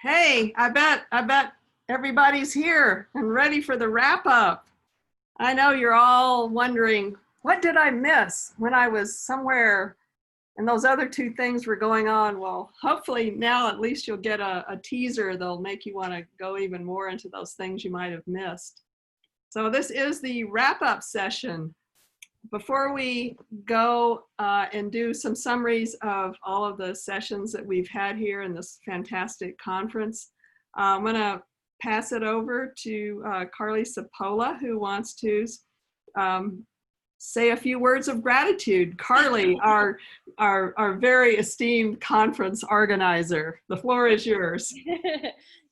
Hey, I bet everybody's here and ready for the wrap up. I know you're all wondering, what did I miss when I was somewhere and those other two things were going on? Well, hopefully now at least you'll get a teaser that'll make you want to go even more into those things you might have missed. So this is the wrap up session. Before we go and do some summaries of all of the sessions that we've had here in this fantastic conference, I'm going to pass it over to Carly Sapola, who wants to say a few words of gratitude. Carly, our very esteemed conference organizer, the floor is yours.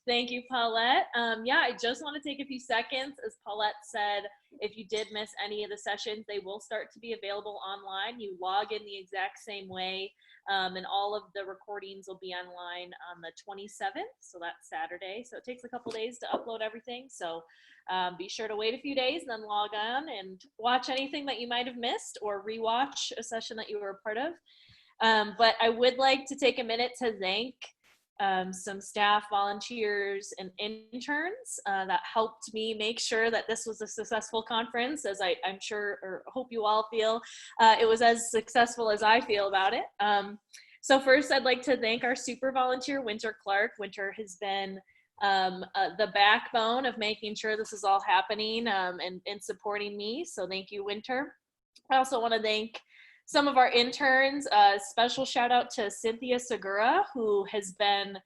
Thank you, Paulette. Yeah, I just want to take a few seconds. As Paulette said, if you did miss any of the sessions, they will start to be available online. You log in the exact same way, and all of the recordings will be online on the 27th, so that's Saturday. So it takes a couple days to upload everything. So be sure to wait a few days and then log on and watch anything that you might have missed or rewatch a session that you were a part of. But I would like to take a minute to thank some staff, volunteers, and interns that helped me make sure that this was a successful conference, as I'm sure or hope you all feel it was as successful as I feel about it. So first, I'd like to thank our super volunteer, Winter Clark. Winter has been the backbone of making sure this is all happening and supporting me. So thank you, Winter. I also want to thank some of our interns. Special shout out to Cynthia Segura, who has been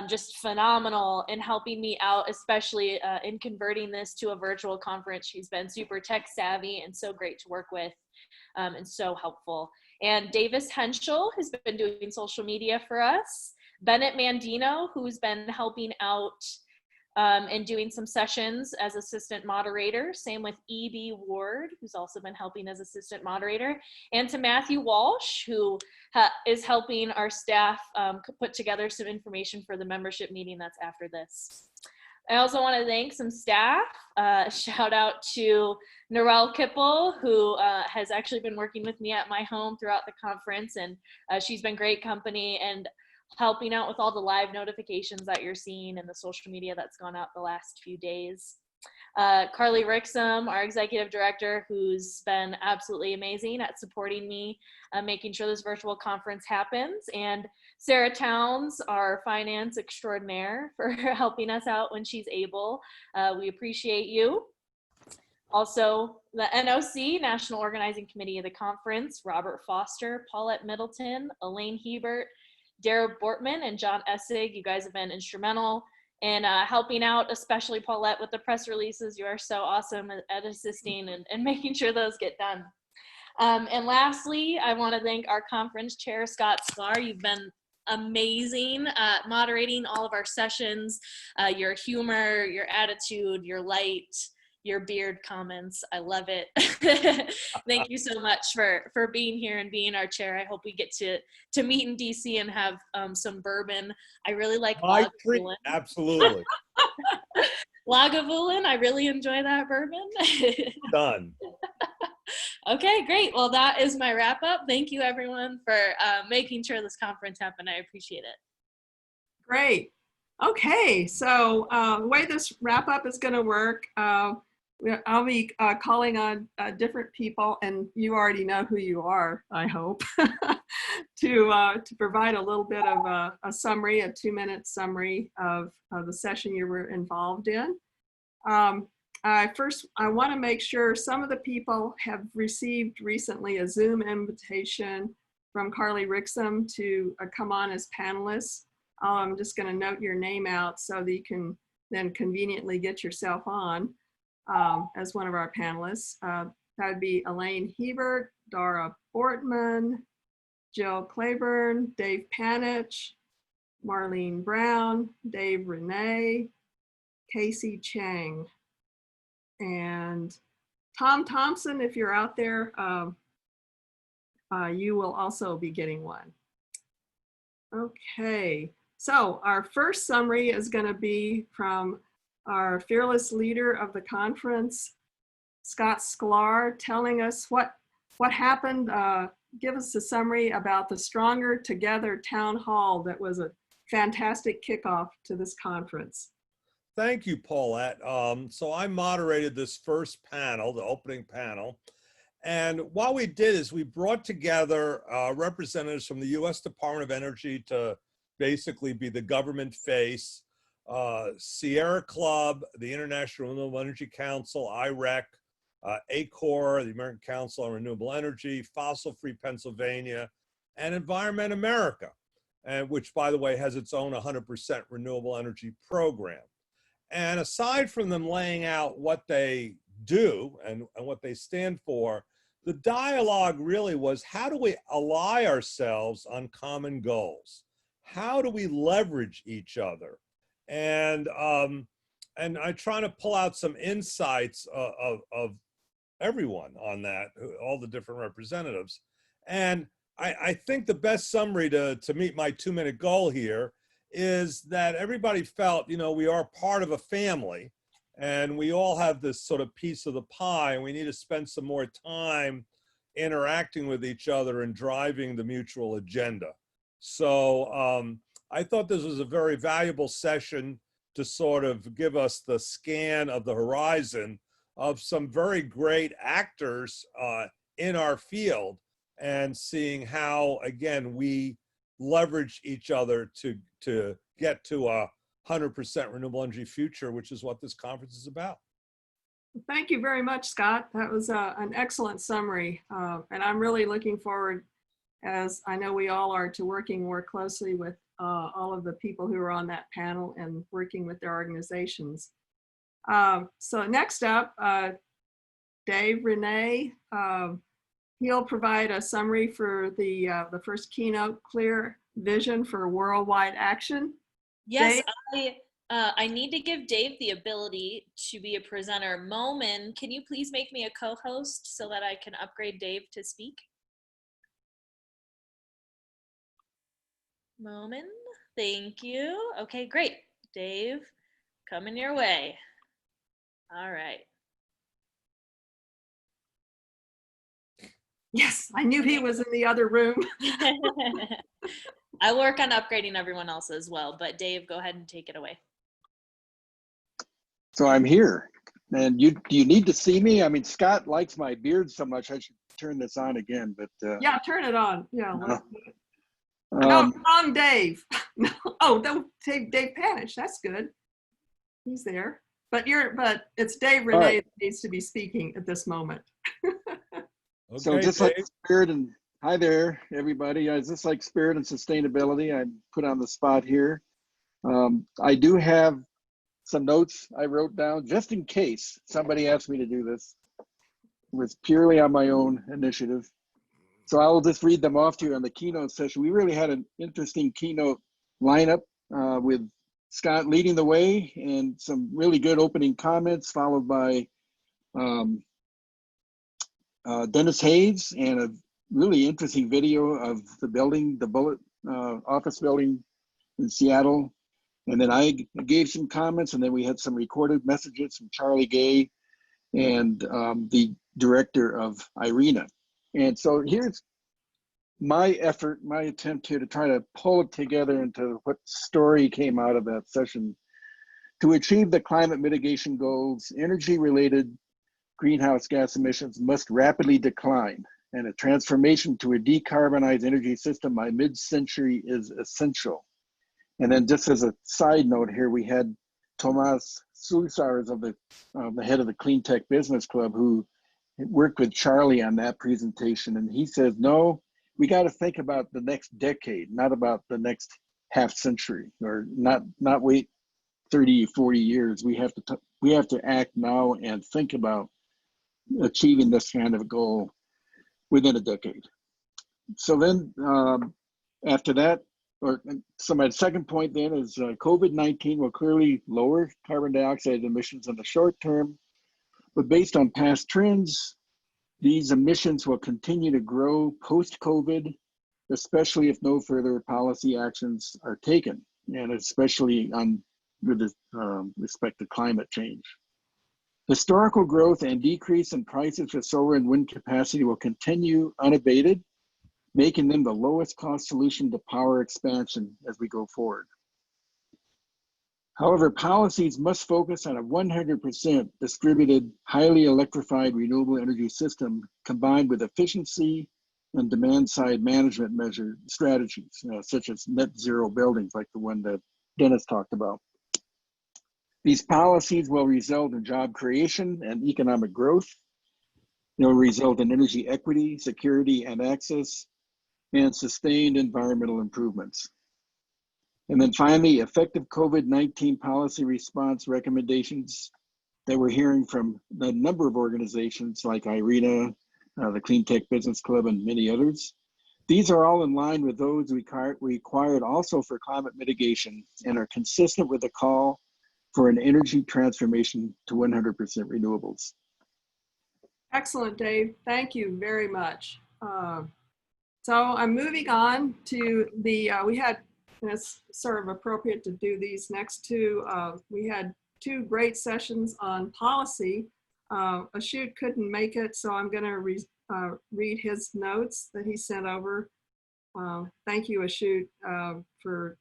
just phenomenal in helping me out, especially in converting this to a virtual conference. She's been super tech savvy and so great to work with and so helpful. And Davis Henschel has been doing social media for us. Bennett Mandino, who's been helping out and doing some sessions as assistant moderator. Same with E.B. Ward, who's also been helping as assistant moderator. And to Matthew Walsh, who is helping our staff put together some information for the membership meeting that's after this. I also want to thank some staff. Shout out to Narelle Kipple, who has actually been working with me at my home throughout the conference, and she's been great company and helping out with all the live notifications that you're seeing and the social media that's gone out the last few days. Carly Rixum, our executive director, who's been absolutely amazing at supporting me, making sure this virtual conference happens. And Sarah Towns, our finance extraordinaire, for helping us out when she's able. We appreciate you. Also, the NOC, National Organizing Committee of the Conference, Robert Foster, Paulette Middleton, Elaine Hebert, Dara Bortman, and John Essig. You guys have been instrumental in helping out, especially Paulette with the press releases. You are so awesome at assisting and making sure those get done. And lastly, I want to thank our conference chair, Scott Sklar. You've been amazing at moderating all of our sessions. Your humor, your attitude, your light, your beard comments. I love it. Thank you so much for being here and being our chair. I hope we get to meet in DC and have some bourbon. I really like Lagavulin. Absolutely. Lagavulin, I really enjoy that bourbon. Done. Okay, great. Well, that is my wrap up. Thank you everyone for making sure this conference happened. I appreciate it. Great. Okay, so the way this wrap up is going to work, I'll be calling on different people, and you already know who you are, I hope, to provide a little bit of a summary, a 2-minute summary of the session you were involved in. First, I want to make sure some of the people have received recently a Zoom invitation from Carly Rixum to come on as panelists. I'm just going to note your name out so that you can then conveniently get yourself on as one of our panelists. That would be Elaine Hebert, Dara Bortman, Jill Claiborne, Dave Panich, Marlene Brown, Dave Renee, Casey Chang, and Tom Thompson. If you're out there, you will also be getting one. Okay. So our first summary is going to be from our fearless leader of the conference, Scott Sklar, telling us what happened. Give us a summary about the Stronger Together Town Hall that was a fantastic kickoff to this conference. Thank you, Paulette. So I moderated this first panel, the opening panel. And what we did is we brought together representatives from the U.S. Department of Energy to basically be the government face, Sierra Club, the International Renewable Energy Council, IREC, ACOR, the American Council on Renewable Energy, Fossil Free Pennsylvania, and Environment America, and which, by the way, has its own 100% renewable energy program. And aside from them laying out what they do and what they stand for, the dialogue really was, how do we ally ourselves on common goals? How do we leverage each other? And I'm trying to pull out some insights of everyone on that, all the different representatives. And I think the best summary to meet my 2-minute goal here is that everybody felt, you know, we are part of a family and we all have this sort of piece of the pie, and we need to spend some more time interacting with each other and driving the mutual agenda. So I thought this was a very valuable session to sort of give us the scan of the horizon of some very great actors in our field, and seeing how, again, we leverage each other to get to a 100% renewable energy future, which is what this conference is about. Thank you very much, Scott. That was an excellent summary. And I'm really looking forward, as I know we all are, to working more closely with all of the people who are on that panel and working with their organizations. So next up, Dave Renee. He'll provide a summary for the first keynote, Clear Vision for Worldwide Action. Yes, I need to give Dave the ability to be a presenter. Momin, can you please make me a co-host so that I can upgrade Dave to speak? Momin, thank you. Okay, great. Dave, coming your way. All right. Yes, I knew he was in the other room. I work on upgrading everyone else as well, but Dave, go ahead and take it away. So I'm here, and do you need to see me? I mean, Scott likes my beard so much, I should turn this on again, but. Yeah, turn it on. Yeah. No. Wrong Dave. No, oh, Dave Panish, that's good. He's there. But it's Dave Renee right. that needs to be speaking at this moment. Okay, So just Dave. like spirit and, hi there, everybody. Just like spirit and sustainability, I'm put on the spot here. I do have some notes I wrote down just in case somebody asked me to do this. It was purely on my own initiative. So I will just read them off to you on the keynote session. We really had an interesting keynote lineup with Scott leading the way and some really good opening comments, followed by Dennis Hayes and a really interesting video of the building, the Bullet office building in Seattle. And then I gave some comments, and then we had some recorded messages from Charlie Gay and the director of IRENA. And so here's my effort, my attempt here to try to pull it together into what story came out of that session. To achieve the climate mitigation goals, energy-related greenhouse gas emissions must rapidly decline, and a transformation to a decarbonized energy system by mid-century is essential. And then just as a side note here, we had Tomas Sulisars of the head of the Clean Tech Business Club, who worked with Charlie on that presentation. And he says, no, we got to think about the next decade, not about the next half century, or not wait 30, 40 years. We have to act now and think about achieving this kind of goal within a decade. So then after that, so my second point then is COVID-19 will clearly lower carbon dioxide emissions in the short term, but based on past trends, these emissions will continue to grow post-COVID, especially if no further policy actions are taken, and especially with respect to climate change. Historical growth and decrease in prices for solar and wind capacity will continue unabated, making them the lowest cost solution to power expansion as we go forward. However, policies must focus on a 100% distributed, highly electrified renewable energy system combined with efficiency and demand-side management measure strategies, such as net zero buildings like the one that Dennis talked about. These policies will result in job creation and economic growth. They will result in energy equity, security, and access, and sustained environmental improvements. And then finally, effective COVID-19 policy response recommendations that we're hearing from a number of organizations like IRENA, the Clean Tech Business Club, and many others. These are all in line with those required also for climate mitigation and are consistent with the call for an energy transformation to 100% renewables. Excellent, Dave. Thank you very much. So I'm moving on to the, we had, and it's sort of appropriate to do these next two. We had two great sessions on policy. Ashut couldn't make it, so I'm going to read his notes that he sent over. Thank you, Ashut, for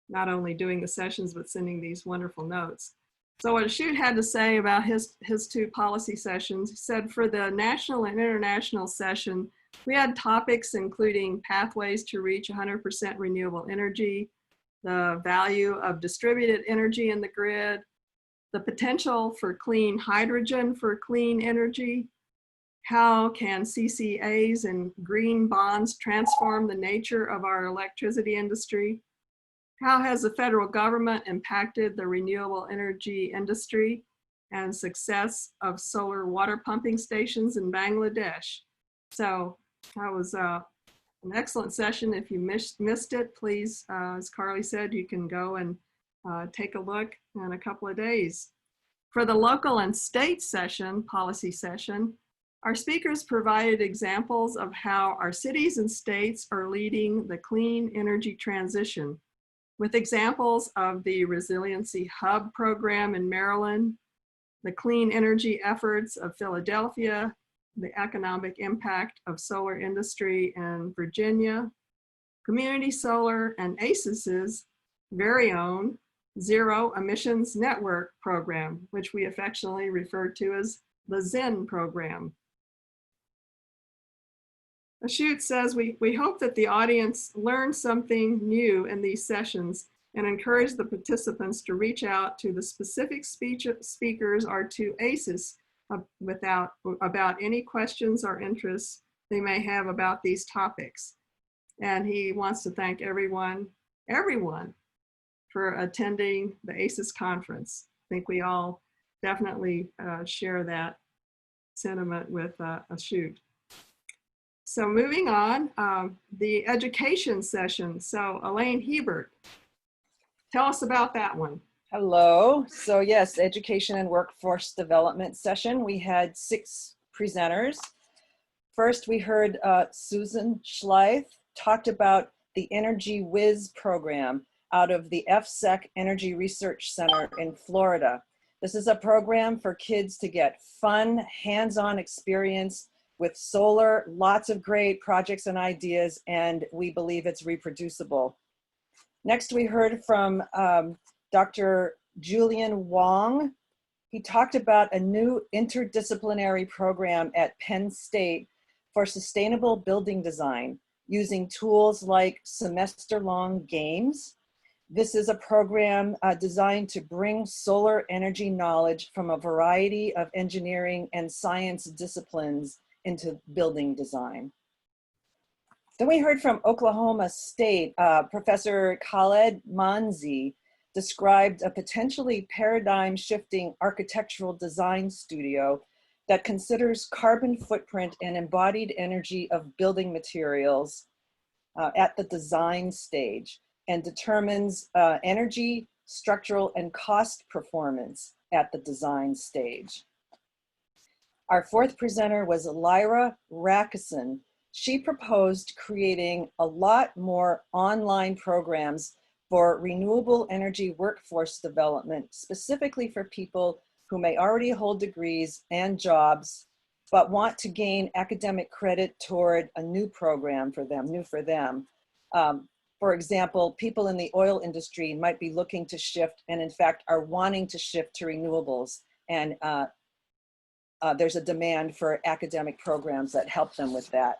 not only doing the sessions, but sending these wonderful notes. So what Ashut had to say about his two policy sessions, he said for the national and international session, we had topics including pathways to reach 100% renewable energy, the value of distributed energy in the grid, the potential for clean hydrogen for clean energy, how can CCAs and green bonds transform the nature of our electricity industry, how has the federal government impacted the renewable energy industry and success of solar water pumping stations in Bangladesh. So that was an excellent session. If you missed it, please, as Carly said, you can go and take a look in a couple of days. For the local and state session, policy session, our speakers provided examples of how our cities and states are leading the clean energy transition, with examples of the Resiliency Hub program in Maryland, the clean energy efforts of Philadelphia, the economic impact of solar industry in Virginia, Community Solar and ACES's very own Zero Emissions Network program, which we affectionately refer to as the ZEN program. Ashut says, we hope that the audience learned something new in these sessions and encourage the participants to reach out to the specific speakers or to ACES about any questions or interests they may have about these topics. And he wants to thank everyone for attending the ACES conference. I think we all definitely share that sentiment with Ashut. So moving on, the education session. So Elaine Hebert, tell us about that one. Hello. So yes, education and workforce development session. We had 6 presenters. First, we heard Susan Schleith talked about the Energy Whiz program out of the FSEC Energy Research Center in Florida. This is a program for kids to get fun, hands-on experience with solar, lots of great projects and ideas, and we believe it's reproducible. Next, we heard from Dr. Julian Wong. He talked about a new interdisciplinary program at Penn State for sustainable building design using tools like semester-long games. This is a program designed to bring solar energy knowledge from a variety of engineering and science disciplines into building design. Then we heard from Oklahoma State, Professor Khaled Manzi described a potentially paradigm shifting architectural design studio that considers carbon footprint and embodied energy of building materials at the design stage and determines energy, structural, and cost performance at the design stage. Our 4th presenter was Lyra Rackison. She proposed creating a lot more online programs for renewable energy workforce development, specifically for people who may already hold degrees and jobs, but want to gain academic credit toward a new program for them, For example, people in the oil industry might be looking to shift, and in fact are wanting to shift to renewables. And there's a demand for academic programs that help them with that.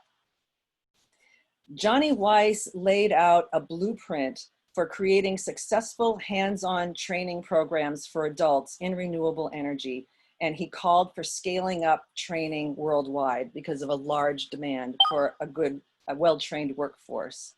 Johnny Weiss laid out a blueprint for creating successful hands-on training programs for adults in renewable energy. And he called for scaling up training worldwide because of a large demand for a well-trained workforce.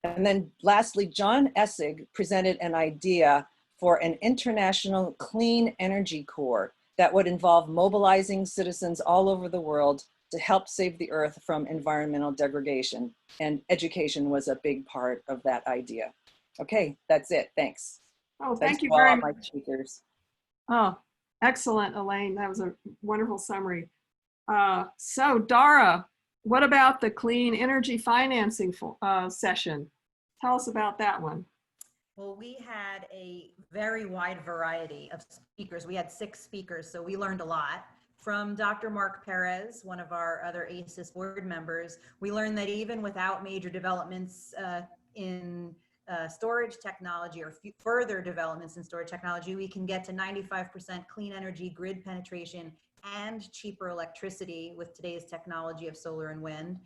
And then lastly, John Essig presented an idea for an international clean energy corps that would involve mobilizing citizens all over the world to help save the earth from environmental degradation. And education was a big part of that idea. Okay, that's it. Thanks. Oh, Thanks thank you to all very my much. speakers. Oh, excellent, Elaine. That was a wonderful summary. So Dara, what about the clean energy financing session? Tell us about that one. Well, we had a very wide variety of speakers. We had 6 speakers, so we learned a lot. From Dr. Mark Perez, one of our other ACES board members, we learned that even without major developments in storage technology or further developments in storage technology, we can get to 95% clean energy grid penetration and cheaper electricity with today's technology of solar and wind.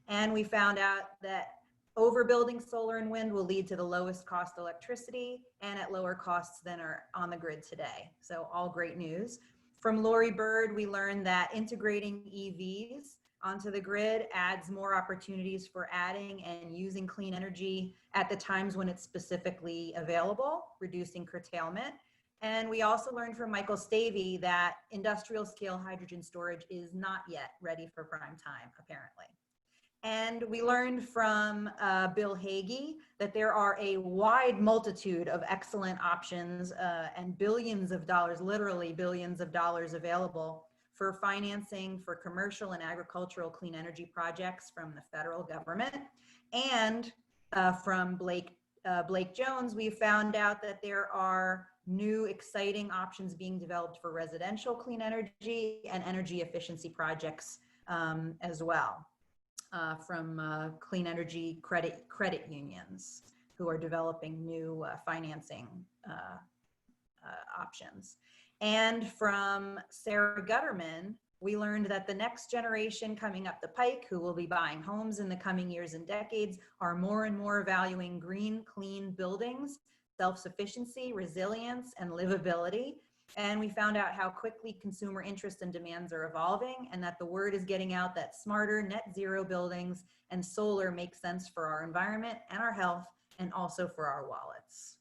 And we found out that overbuilding solar and wind will lead to the lowest cost electricity and at lower costs than are on the grid today. So all great news. From Lori Bird, we learned that integrating EVs onto the grid adds more opportunities for adding and using clean energy at the times when it's specifically available, reducing curtailment. And we also learned from Michael Stavey that industrial scale hydrogen storage is not yet ready for prime time, apparently. And we learned from Bill Hagee that there are a wide multitude of excellent options and billions of dollars, literally billions of dollars available for financing for commercial and agricultural clean energy projects from the federal government. And from Blake Jones, we found out that there are new exciting options being developed for residential clean energy and energy efficiency projects as well. From clean energy credit unions who are developing new financing options. And from Sarah Gutterman, we learned that the next generation coming up the pike who will be buying homes in the coming years and decades are more and more valuing green, clean buildings, self-sufficiency, resilience, and livability. And we found out how quickly consumer interests and demands are evolving, and that the word is getting out that smarter net zero buildings and solar make sense for our environment and our health, and also for our wallets.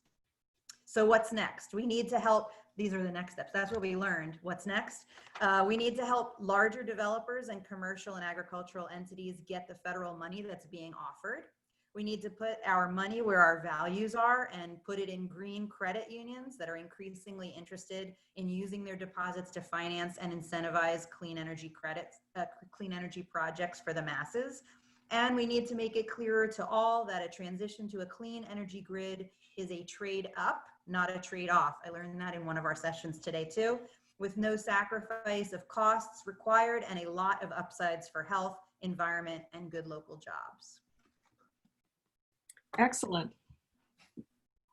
So what's next? We need to help. These are the next steps. That's what we learned. What's next? We need to help larger developers and commercial and agricultural entities get the federal money that's being offered. We need to put our money where our values are and put it in green credit unions that are increasingly interested in using their deposits to finance and incentivize clean energy credits, clean energy projects for the masses. And we need to make it clearer to all that a transition to a clean energy grid is a trade up, not a trade off. I learned that in one of our sessions today too, with no sacrifice of costs required and a lot of upsides for health, environment, and good local jobs. Excellent.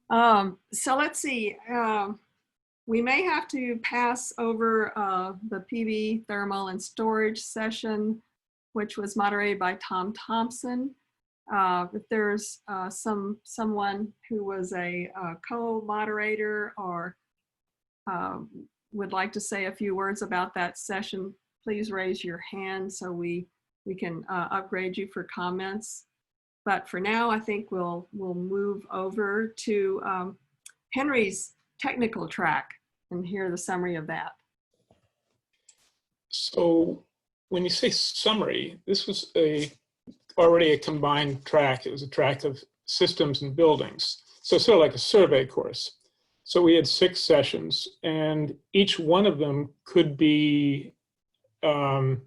So let's see. We may have to pass over the PV thermal and storage session, which was moderated by Tom Thompson. If there's someone who was a co-moderator or would like to say a few words about that session, please raise your hand so we can upgrade you for comments. But for now, I think we'll move over to Henry's technical track and hear the summary of that. So when you say summary, this was already a combined track. It was a track of systems and buildings. So sort of like a survey course. So we had 6 sessions, and each one of them could be a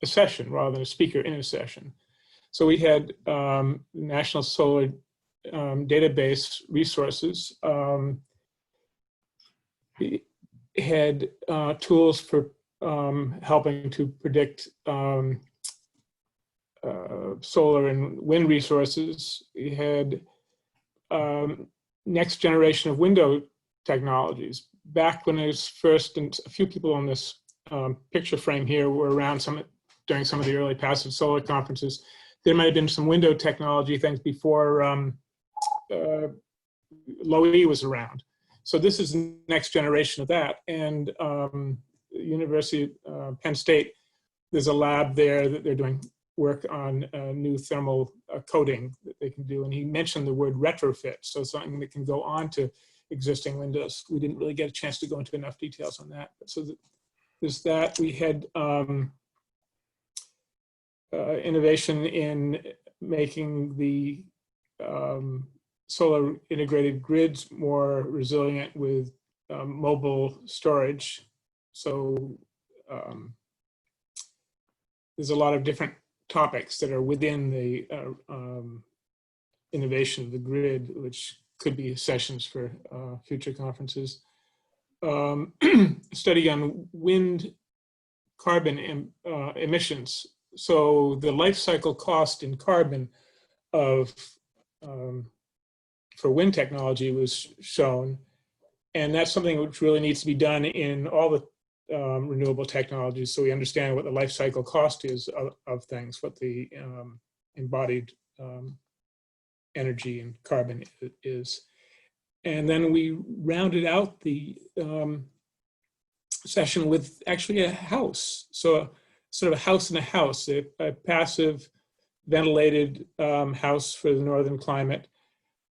session rather than a speaker in a session. So we had National Solar Database resources. We had tools for helping to predict solar and wind resources. We had next generation of window technologies. Back when it was first, and a few people on this picture frame here were around during some of the early passive solar conferences. There might have been some window technology things before Low E was around. So this is the next generation of that. And University of Penn State, there's a lab there that they're doing work on new thermal coating that they can do. And he mentioned the word retrofit, so something that can go on to existing windows. We didn't really get a chance to go into enough details on that. So there's that. We had innovation in making the solar integrated grids more resilient with mobile storage. So there's a lot of different topics that are within the innovation of the grid, which could be sessions for future conferences. Study on wind carbon emissions. So the life cycle cost in carbon of for wind technology was shown, and that's something which really needs to be done in all the renewable technologies, so we understand what the life cycle cost is of things, what the embodied energy and carbon is. And then we rounded out the session with actually a house. So sort of a house in a house, a passive ventilated house for the northern climate.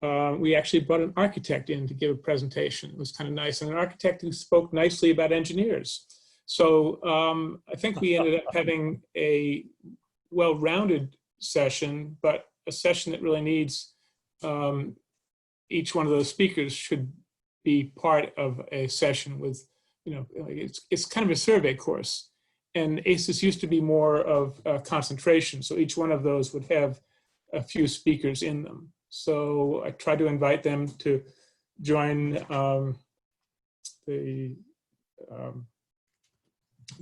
We actually brought an architect in to give a presentation. It was kind of nice, and an architect who spoke nicely about engineers. So I think we ended up having a well-rounded session, but a session that really needs each one of those speakers should be part of a session with, you know, it's kind of a survey course. And ACES used to be more of a concentration, so each one of those would have a few speakers in them. So I tried to invite them to join the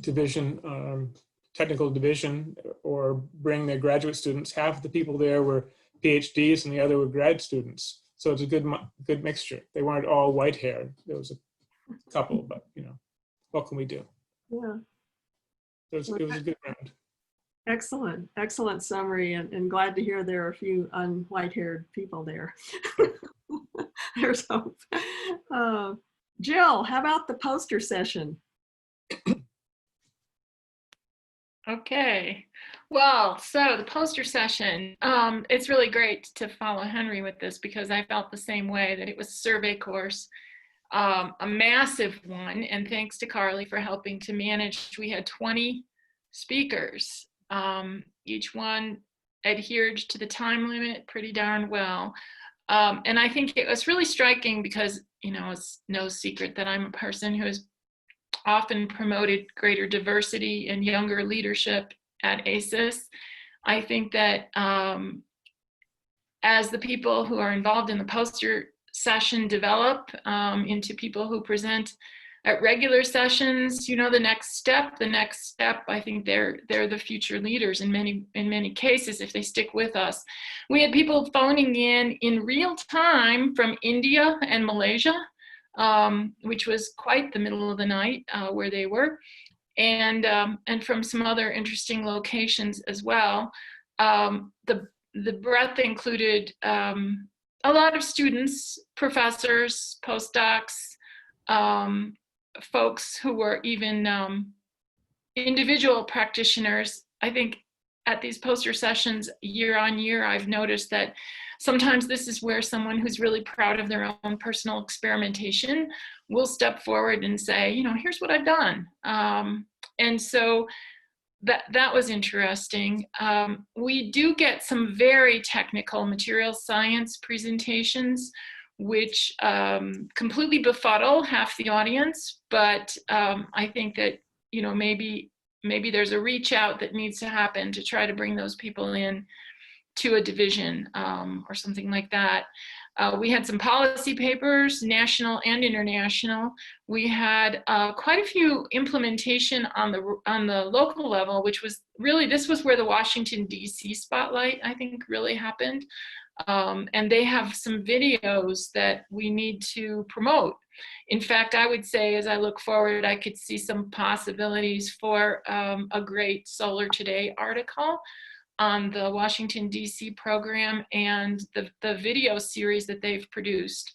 division, technical division, or bring their graduate students. Half of the people there were PhDs and the other were grad students. So it's a good mixture. They weren't all white haired. There was a couple, but you know, what can we do? Yeah. It was a good round. Excellent, excellent summary, and glad to hear there are a few un-white-haired people there. There's hope. Jill, how about the poster session? Okay, well, so the poster session, it's really great to follow Henry with this because I felt the same way, that it was a survey course, a massive one, and thanks to Carly for helping to manage. We had 20 speakers. Each one adhered to the time limit pretty darn well. And I think it was really striking because, you know, it's no secret that I'm a person who has often promoted greater diversity and younger leadership at ACES. I think that as the people who are involved in the poster session develop into people who present at regular sessions, you know, the next step, I think they're the future leaders in many cases if they stick with us. We had people phoning in real time from India and Malaysia, which was quite the middle of the night where they were, and from some other interesting locations as well. The breadth included a lot of students, professors, postdocs, folks who were even individual practitioners. I think at these poster sessions year on year, I've noticed that sometimes this is where someone who's really proud of their own personal experimentation will step forward and say, you know, here's what I've done. And so that was interesting. We do get some very technical material science presentations, which completely befuddle half the audience, but I think that, you know, maybe there's a reach out that needs to happen to try to bring those people in to a division or something like that. We had some policy papers, national and international. We had quite a few implementation on the local level, which was really, this was where the Washington, D.C. spotlight, I think, really happened. And they have some videos that we need to promote. In fact, I would say as I look forward, I could see some possibilities for a great Solar Today article on the Washington, D.C. program and the video series that they've produced,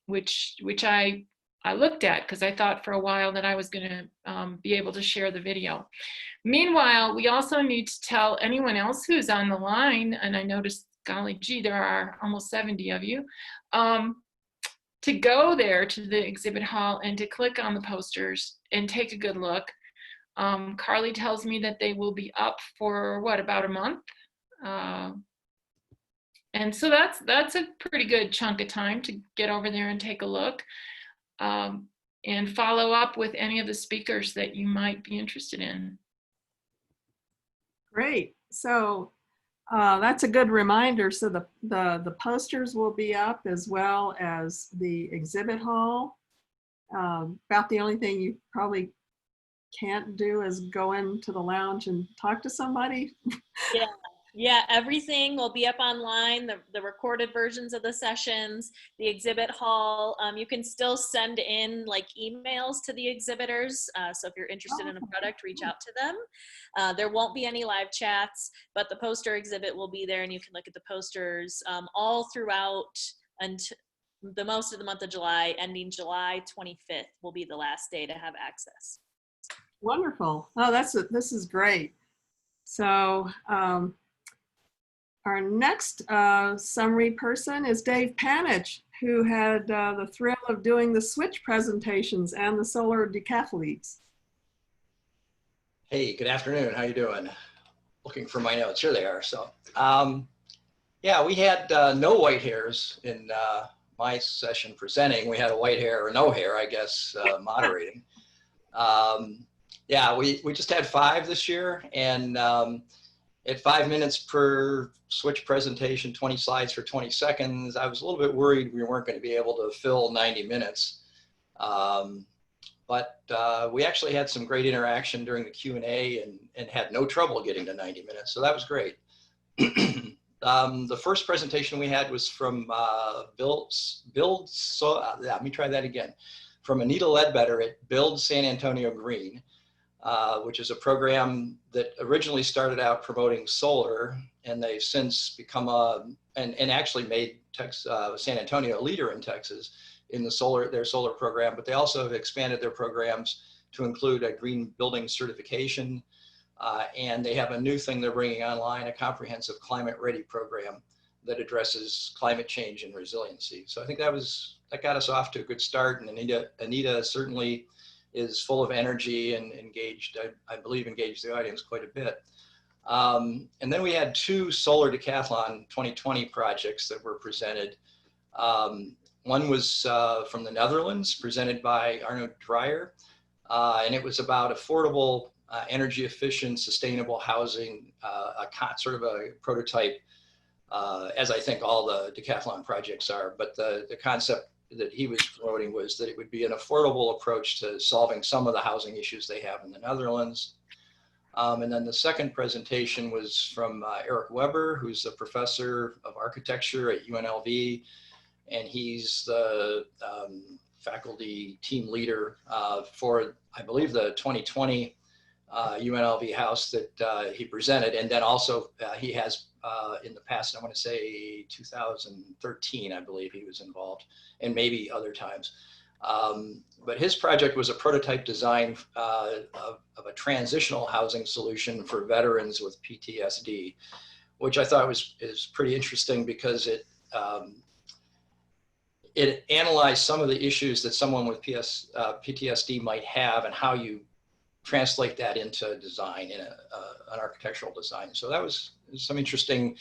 which I looked at because I thought for a while that I was going to be able to share the video. Meanwhile, we also need to tell anyone else who's on the line, and I noticed, golly gee, there are almost 70 of you, to go there to the exhibit hall and to click on the posters and take a good look. Carly tells me that they will be up for what, about a month? And so that's a pretty good chunk of time to get over there and take a look, and follow up with any of the speakers that you might be interested in. Great. So that's a good reminder. So the posters will be up as well as the exhibit hall. About the only thing you probably can't do is go into the lounge and talk to somebody. Yeah, everything will be up online, the recorded versions of the sessions, the exhibit hall. You can still send in like emails to the exhibitors. So if you're interested in a product, reach out to them. There won't be any live chats, but the poster exhibit will be there and you can look at the posters all throughout until the most of the month of July, ending July 25th will be the last day to have access. Wonderful. Oh, this is great. So our next summary person is Dave Panich, who had the thrill of doing the switch presentations and the solar decathletes. Hey, good afternoon. How you doing? Looking for my notes. Here they are. So, yeah, we had no white hairs in my session presenting. We had a white hair or no hair, I guess, moderating. Yeah, we just had 5 this year, and at 5 minutes per switch presentation, 20 slides for 20 seconds, I was a little bit worried we weren't going to be able to fill 90 minutes. But we actually had some great interaction during the Q&A and had no trouble getting to 90 minutes, so that was great. The first presentation we had was from let me try that again. From Anita Ledbetter at Build San Antonio Green, which is a program that originally started out promoting solar, and they've since become and actually made San Antonio a leader in Texas in their solar program, but they also have expanded their programs to include a green building certification, and they have a new thing they're bringing online, a comprehensive climate ready program that addresses climate change and resiliency. So I think that got us off to a good start, and Anita certainly is full of energy and engaged, I believe engaged the audience quite a bit. And then we had 2 Solar Decathlon 2020 projects that were presented. One was from the Netherlands, presented by Arno Dreyer, and it was about affordable, energy efficient, sustainable housing, sort of a prototype, as I think all the decathlon projects are, but the concept that he was promoting was that it would be an affordable approach to solving some of the housing issues they have in the Netherlands. And then the second presentation was from Eric Weber, who's a professor of architecture at UNLV, and he's the faculty team leader for, I believe, the 2020 UNLV house that he presented. And then also he has in the past, I want to say 2013, I believe he was involved, and maybe other times. But his project was a prototype design of a transitional housing solution for veterans with PTSD, which I thought is pretty interesting because it analyzed some of the issues that someone with PTSD might have and how you translate that into design in an architectural design. So that was some interesting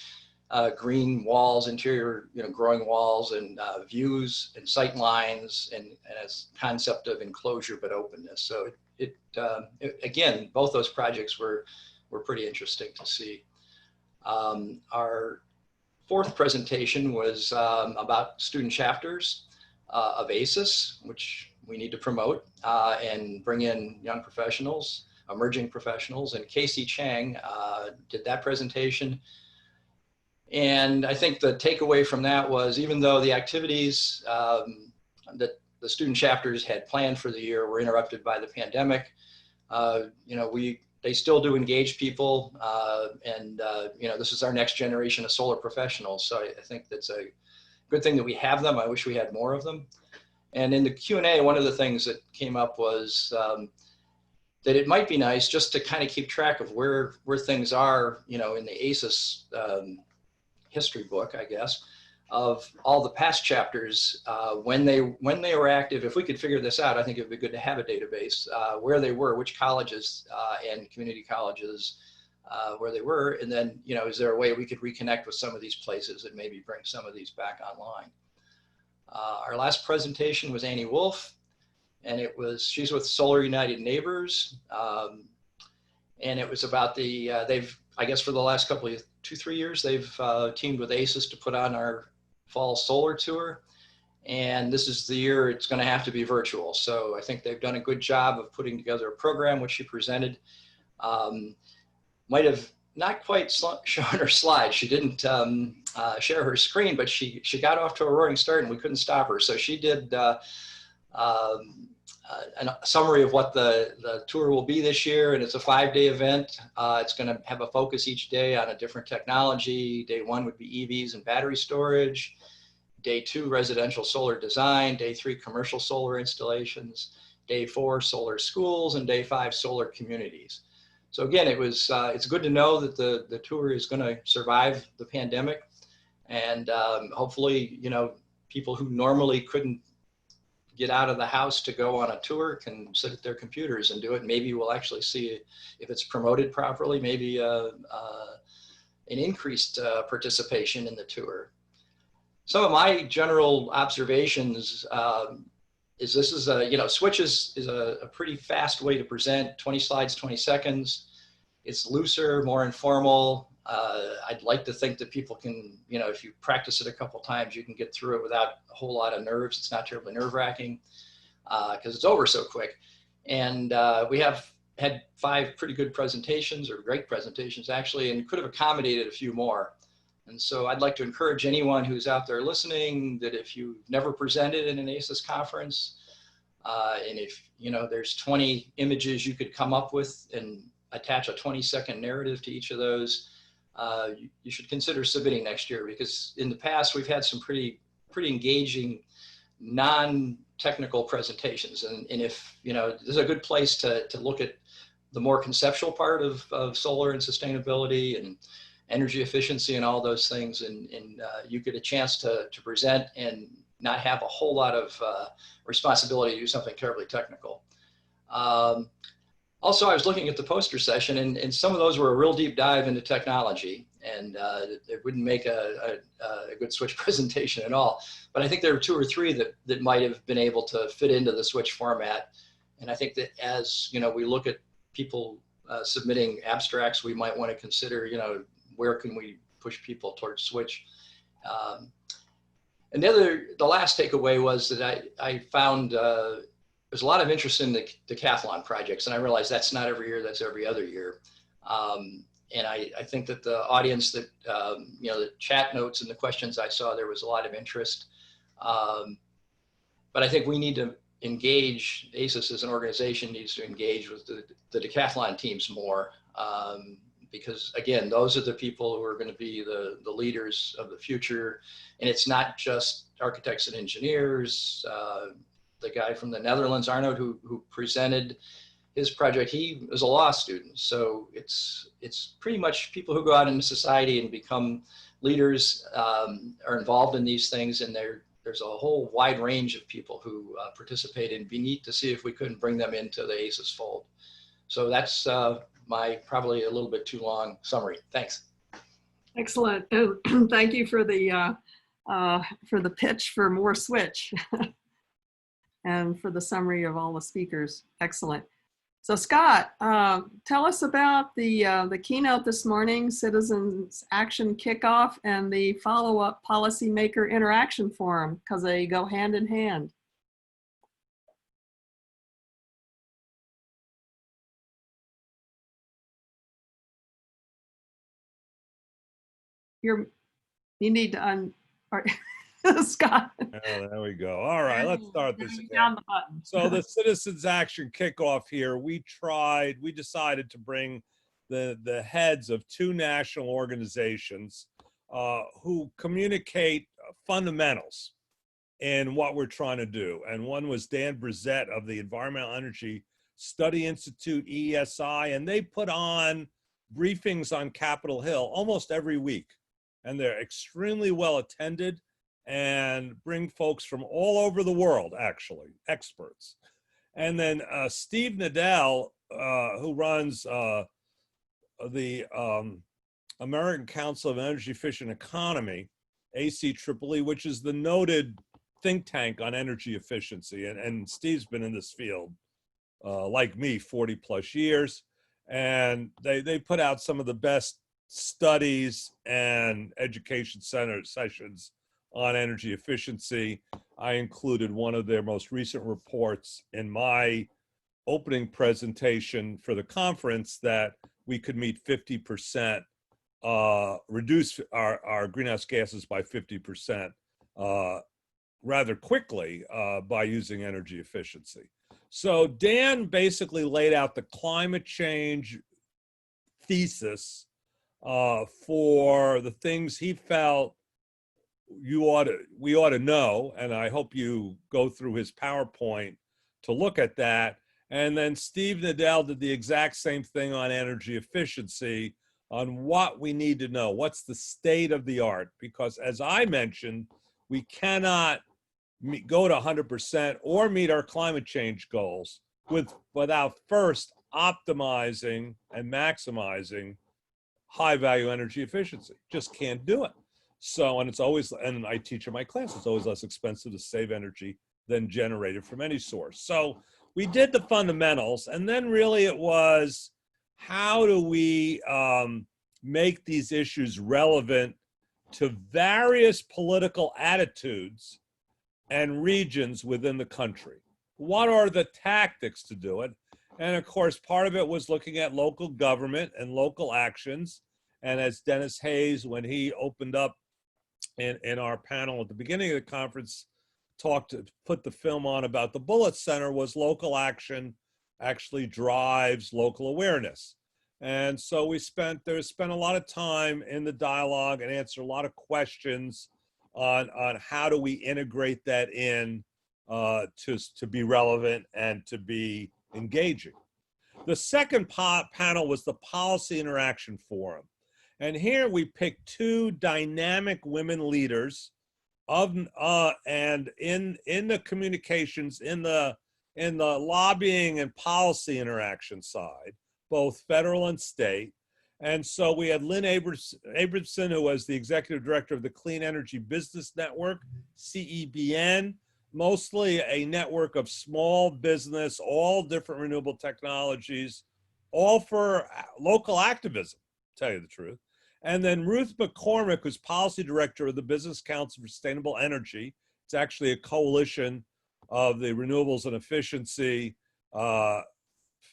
green walls, interior, growing walls, and views and sight lines, and as concept of enclosure but openness. So it again, both those projects were pretty interesting to see. Our fourth presentation was about student chapters of ACES, which we need to promote and bring in young professionals, emerging professionals. And Casey Chang did that presentation. And I think the takeaway from that was, even though the activities that the student chapters had planned for the year were interrupted by the pandemic, you know, they still do engage people, and you know, this is our next generation of solar professionals. So I think that's a good thing that we have them. I wish we had more of them. And in the Q&A, one of the things that came up was that it might be nice just to kind of keep track of where things are, you know, in the ACES history book, I guess, of all the past chapters, when they were active. If we could figure this out, I think it would be good to have a database where they were, which colleges and community colleges where they were, and then, you know, is there a way we could reconnect with some of these places and maybe bring some of these back online? Our last presentation was Annie Wolf, and she's with Solar United Neighbors, and it was about I guess for the last couple of 2-3 years, they've teamed with ACES to put on our fall solar tour. And this is the year it's going to have to be virtual. So I think they've done a good job of putting together a program, which she presented. Might have not quite shown her slides. She didn't share her screen, but she got off to a roaring start and we couldn't stop her. So she did a summary of what the tour will be this year, and it's a 5-day event. It's going to have a focus each day on a different technology. Day 1 would be EVs and battery storage. Day 2, residential solar design. Day 3, commercial solar installations. Day 4, solar schools, and Day 5, solar communities. So again, it's good to know that the tour is going to survive the pandemic, and hopefully, you know, people who normally couldn't get out of the house to go on a tour can sit at their computers and do it. Maybe we'll actually see, if it's promoted properly, maybe an increased participation in the tour. Some of my general observations is this is you know, Switch is a pretty fast way to present, 20 slides, 20 seconds. It's looser, more informal. I'd like to think that people can, you know, if you practice it a couple times, you can get through it without a whole lot of nerves. It's not terribly nerve-wracking because it's over so quick. And we have had 5 pretty good presentations, or great presentations actually, and could have accommodated a few more. And so I'd like to encourage anyone who's out there listening that if you've never presented in an ACES conference, and if, you know, there's 20 images you could come up with and attach a 20-second narrative to each of those, you should consider submitting next year, because in the past we've had some pretty engaging non-technical presentations. And if, you know, this is a good place to look at the more conceptual part of solar and sustainability and energy efficiency and all those things, and you get a chance to present and not have a whole lot of responsibility to do something terribly technical. Also, I was looking at the poster session, and some of those were a real deep dive into technology, and it wouldn't make a good Switch presentation at all. But I think there were 2 or 3 that might have been able to fit into the Switch format. And I think that as, you know, we look at people submitting abstracts, we might want to consider, you know, where can we push people towards Switch. And the last takeaway was that I found there's a lot of interest in the decathlon projects, and I realize that's not every year, that's every other year. And I think that the audience that, you know, the chat notes and the questions I saw, there was a lot of interest. But I think we need to engage, ACES as an organization needs to engage with the decathlon teams more. Because again, those are the people who are going to be the leaders of the future. And it's not just architects and engineers. The guy from the Netherlands, Arnoud, who presented his project, he was a law student. So it's pretty much people who go out into society and become leaders are involved in these things. And there's a whole wide range of people who participate, and it'd be neat to see if we couldn't bring them into the ACES fold. So that's my probably a little bit too long summary. Thanks. Excellent. Thank you for the pitch for more Switch and for the summary of all the speakers. Excellent. So Scott, tell us about the keynote this morning, Citizens Action Kickoff, and the follow-up Policymaker Interaction Forum, because they go hand in hand. You need to Scott. Oh, there we go. All right, let's start this again. Down the button. So the Citizens Action Kickoff here, we decided to bring the heads of two national organizations who communicate fundamentals in what we're trying to do. And one was Dan Brizette of the Environmental Energy Study Institute, ESI, and they put on briefings on Capitol Hill almost every week. And they're extremely well attended and bring folks from all over the world, actually, experts. And then Steve Nadell, who runs the American Council of Energy Efficient Economy, ACEEE, which is the noted think tank on energy efficiency. And Steve's been in this field, like me, 40 plus years. And they put out some of the best studies and education center sessions on energy efficiency. I included one of their most recent reports in my opening presentation for the conference, that we could meet 50%, reduce our greenhouse gases by 50% rather quickly by using energy efficiency. So Dan basically laid out the climate change thesis for the things he felt we ought to know, and I hope you go through his PowerPoint to look at that. And then Steve Nadell did the exact same thing on energy efficiency, on what we need to know, what's the state of the art, because as I mentioned, we cannot go to 100% or meet our climate change goals without first optimizing and maximizing high value energy efficiency. Just can't do it. So, and it's always, and I teach in my class, it's always less expensive to save energy than generate it from any source. So we did the fundamentals, and then really it was, how do we make these issues relevant to various political attitudes and regions within the country? What are the tactics to do it? And of course, part of it was looking at local government and local actions. And as Dennis Hayes, when he opened up in our panel at the beginning of the conference, put the film on about the Bullitt Center, was local action actually drives local awareness. And so there's spent a lot of time in the dialogue and answer a lot of questions on how do we integrate that in to be relevant and to be engaging. The second panel was the Policy Interaction Forum. And here we picked two dynamic women leaders and in the communications, in the lobbying and policy interaction side, both federal and state. And so we had Lynn Abramson, who was the executive director of the Clean Energy Business Network, CEBN, mostly a network of small business, all different renewable technologies, all for local activism, to tell you the truth. And then Ruth McCormick, who's policy director of the Business Council for Sustainable Energy. It's actually a coalition of the renewables and efficiency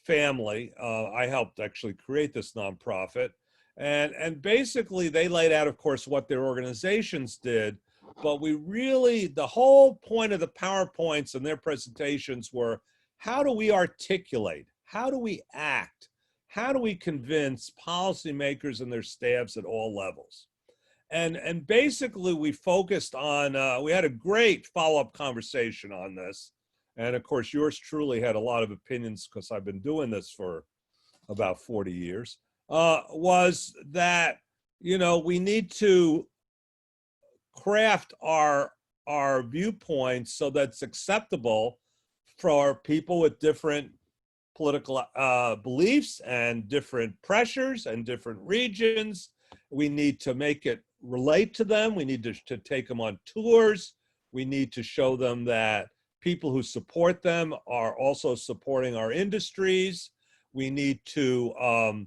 family. I helped actually create this nonprofit. And basically they laid out, of course, what their organizations did, but the whole point of the PowerPoints and their presentations were, how do we articulate? How do we act? How do we convince policymakers and their staffs at all levels? And basically we focused on, we had a great follow-up conversation on this. And of course, yours truly had a lot of opinions, because I've been doing this for about 40 years, was that, we need to craft our viewpoints so that's acceptable for people with different political beliefs and different pressures and different regions. We need to make it relate to them. We need to take them on tours. We need to show them that people who support them are also supporting our industries. We need to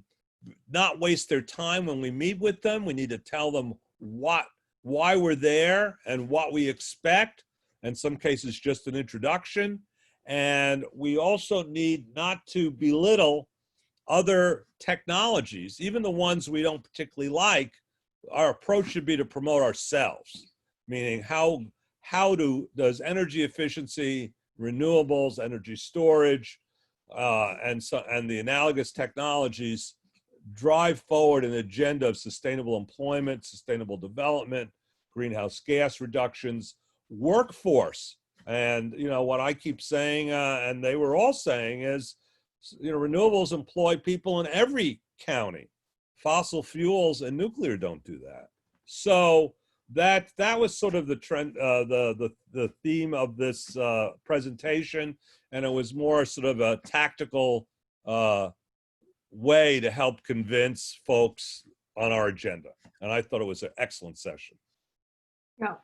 not waste their time when we meet with them. We need to tell them why we're there and what we expect. In some cases, just an introduction. And we also need not to belittle other technologies, even the ones we don't particularly like. Our approach should be to promote ourselves, meaning does energy efficiency, renewables, energy storage, and the analogous technologies drive forward an agenda of sustainable employment, sustainable development, greenhouse gas reductions, workforce. And what I keep saying, and they were all saying, is renewables employ people in every county. Fossil fuels and nuclear don't do that. So that was sort of the trend, the theme of this presentation, and it was more sort of a tactical way to help convince folks on our agenda. And I thought it was an excellent session. Yeah,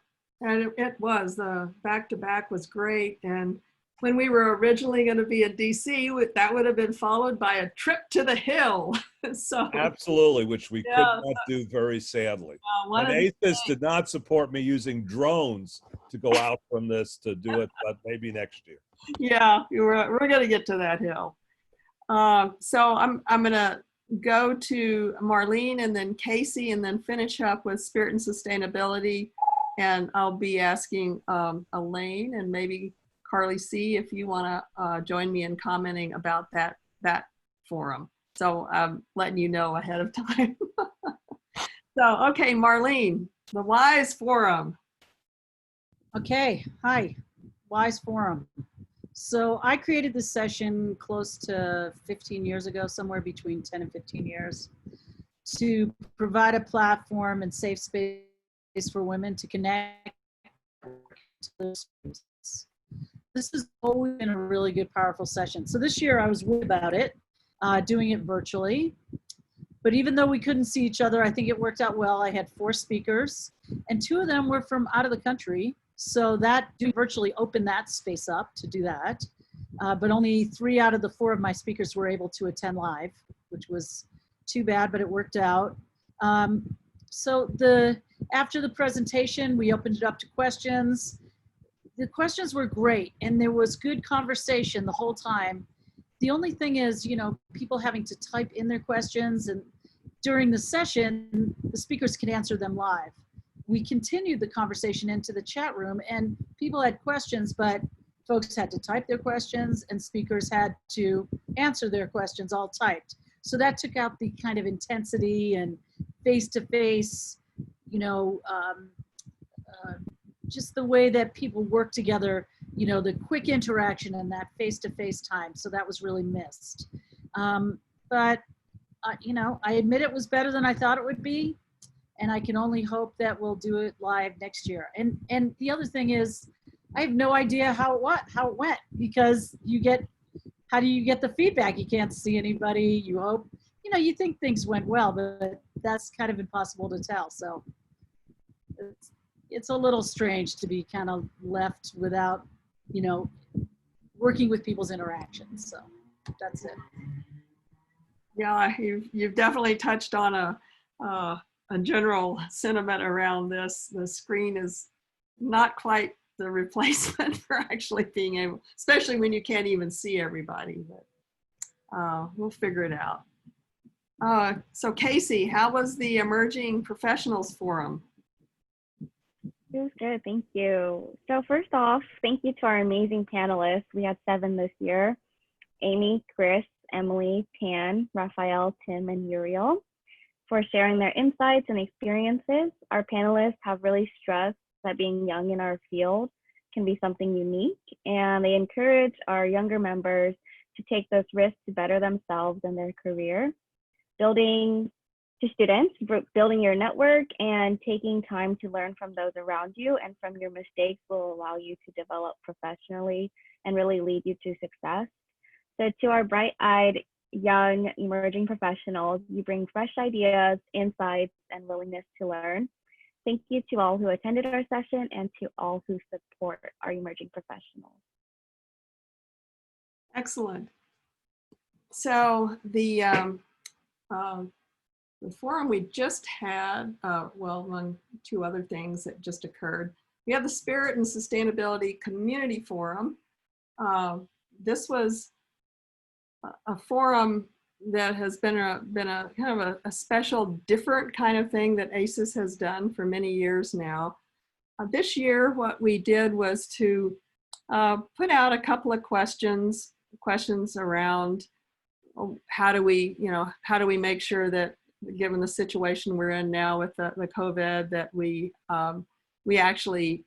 and it was. The back-to-back was great. And when we were originally going to be in DC, that would have been followed by a trip to the Hill. So absolutely, which we could not do, very sadly. And ACES did not support me using drones to go out from this to do it, but maybe next year. Yeah, we're going to get to that hill. So I'm going to go to Marlene and then Casey and then finish up with Spirit and Sustainability. And I'll be asking Elaine and maybe Carly C, if you want to join me in commenting about that forum. So I'm letting you know ahead of time. So, okay, Marlene, the WISE Forum. Okay, hi, WISE Forum. So I created this session close to 15 years ago, somewhere between 10 and 15 years, to provide a platform and safe space for women to connect to their space. This has always been a really good, powerful session. So this year I was worried about it, doing it virtually. But even though we couldn't see each other, I think it worked out well. I had 4 speakers, and 2 of them were from out of the country. So that virtually opened that space up to do that. But only 3 out of the 4 of my speakers were able to attend live, which was too bad, but it worked out. So after the presentation, we opened it up to questions. The questions were great, and there was good conversation the whole time. The only thing is, people having to type in their questions, and during the session, the speakers could answer them live. We continued the conversation into the chat room, and people had questions, but folks had to type their questions, and speakers had to answer their questions all typed. So that took out the kind of intensity and face-to-face, just the way that people work together, the quick interaction and that face-to-face time. So that was really missed. But I admit it was better than I thought it would be. And I can only hope that we'll do it live next year. And the other thing is, I have no idea how it went, because how do you get the feedback? You can't see anybody. You hope, you think things went well, but that's kind of impossible to tell. So it's a little strange to be kind of left without, working with people's interactions. So that's it. Yeah, you've definitely touched on a general sentiment around this. The screen is not quite the replacement for actually being able, especially when you can't even see everybody, but we'll figure it out. So Casey, how was the Emerging Professionals Forum? It was good, thank you. So first off, thank you to our amazing panelists. We had 7 this year: Amy, Chris, Emily, Tan, Raphael, Tim, and Uriel, for sharing their insights and experiences. Our panelists have really stressed that being young in our field can be something unique, and they encourage our younger members to take those risks to better themselves and their career. To students, building your network and taking time to learn from those around you and from your mistakes will allow you to develop professionally and really lead you to success. So to our bright-eyed young emerging professionals, you bring fresh ideas, insights, and willingness to learn. Thank you to all who attended our session and to all who support our emerging professionals. Excellent. So the forum we just had, well, among two other things that just occurred, we had the Spirit and Sustainability Community Forum. This was a forum that has been a kind of a special, different kind of thing that ACES has done for many years now. This year, what we did was to put out a couple of questions around how do we make sure that, given the situation we're in now with the COVID, that we actually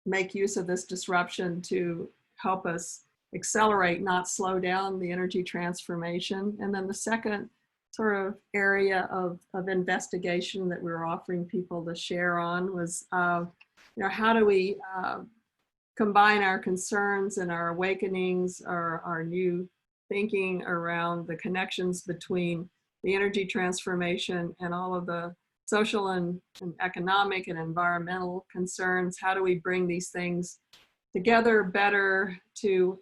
make use of this disruption to help us accelerate, not slow down, the energy transformation. And then the second sort of area of investigation that we were offering people to share on was, how do we combine our concerns and our awakenings, our new thinking around the connections between the energy transformation and all of the social and economic and environmental concerns. How do we bring these things together better to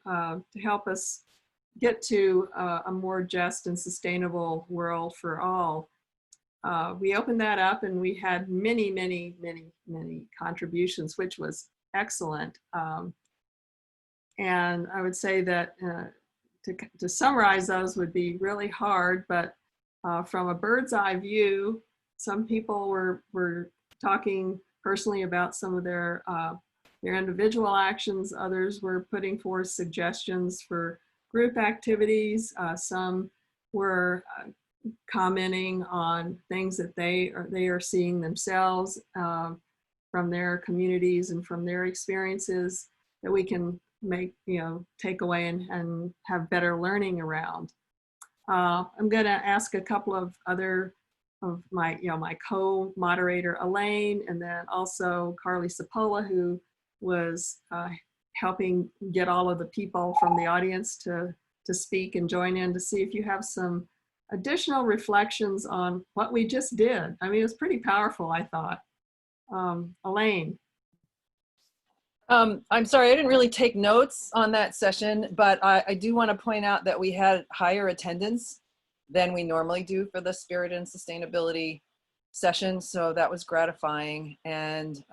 help us get to a more just and sustainable world for all? We opened that up and we had many contributions, which was excellent. And I would say that to summarize those would be really hard, but from a bird's eye view, some people were talking personally about some of their individual actions. Others were putting forth suggestions for group activities. Some were commenting on things that they are seeing themselves from their communities and from their experiences that we can take away and have better learning around. I'm going to ask a couple of other of my co-moderator Elaine, and then also Carly Sapola, who was helping get all of the people from the audience to speak and join in, to see if you have some additional reflections on what we just did. I mean, it was pretty powerful, I thought. Elaine. I'm sorry, I didn't really take notes on that session, but I do want to point out that we had higher attendance than we normally do for the Spirit and Sustainability session. So that was gratifying, and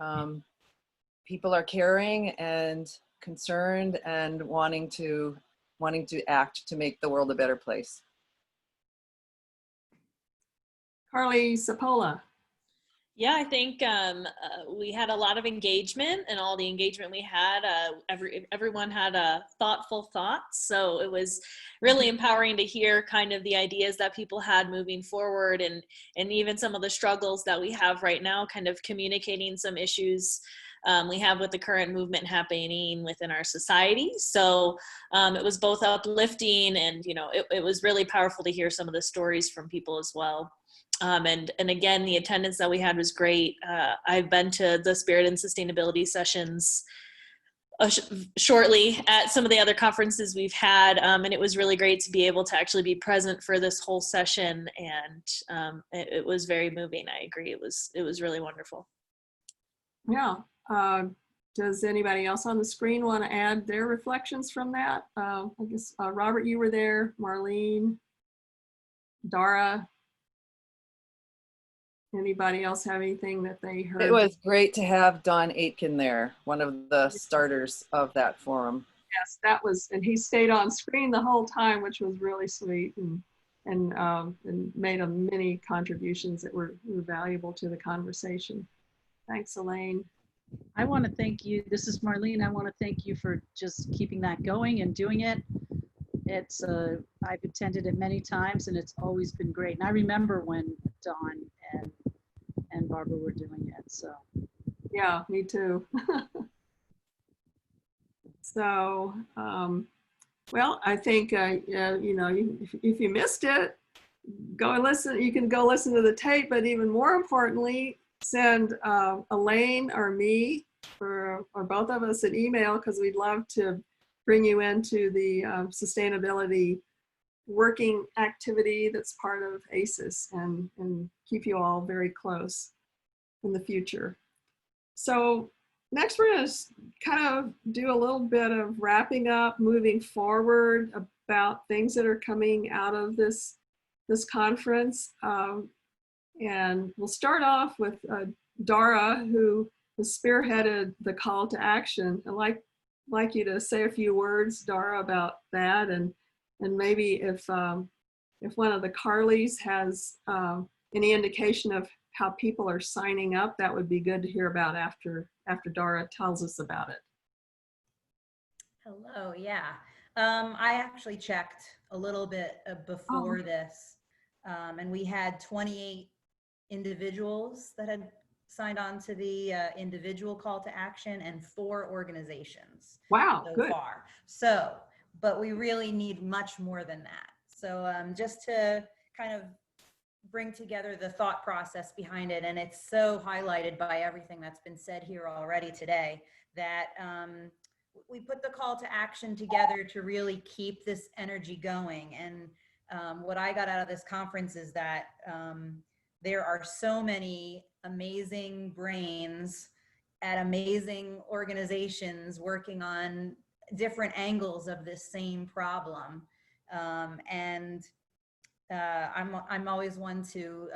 people are caring and concerned and wanting to act to make the world a better place. Carly Sapola. Yeah, I think we had a lot of engagement, and all the engagement we had, everyone had thoughtful thoughts. So it was really empowering to hear kind of the ideas that people had moving forward, and even some of the struggles that we have right now, kind of communicating some issues we have with the current movement happening within our society. So it was both uplifting and, it was really powerful to hear some of the stories from people as well. And again, the attendance that we had was great. I've been to the Spirit and Sustainability sessions shortly at some of the other conferences we've had, and it was really great to be able to actually be present for this whole session, and it was very moving. I agree. It was really wonderful. Yeah. Does anybody else on the screen want to add their reflections from that? I guess Robert, you were there. Marlene, Dara. Anybody else have anything that they heard? It was great to have Don Aitken there, one of the starters of that forum. Yes, that was, and he stayed on screen the whole time, which was really sweet, and made many contributions that were valuable to the conversation. Thanks, Elaine. I want to thank you. This is Marlene. I want to thank you for just keeping that going and doing it. It's I've attended it many times, and it's always been great. And I remember when Dawn and Barbara were doing it. So yeah, me too. So well, I think if you missed it, go and listen. You can go listen to the tape, but even more importantly, send Elaine or me or both of us an email, because we'd love to bring you into the sustainability working activity that's part of ACES, and keep you all very close in the future. So next we're going to kind of do a little bit of wrapping up, moving forward, about things that are coming out of this conference. And we'll start off with Dara, who has spearheaded the call to action. I'd like you to say a few words, Dara, about that, and maybe if one of the Carlys has any indication of how people are signing up, that would be good to hear about after Dara tells us about it. Hello, yeah. I actually checked a little bit before this, and we had 28 individuals that had signed on to the individual call to action and 4 organizations. Wow, so good. far. So, but we really need much more than that. So just to kind of bring together the thought process behind it, and it's so highlighted by everything that's been said here already today, that we put the call to action together to really keep this energy going. And what I got out of this conference is that there are so many amazing brains at amazing organizations working on different angles of this same problem. I'm always one to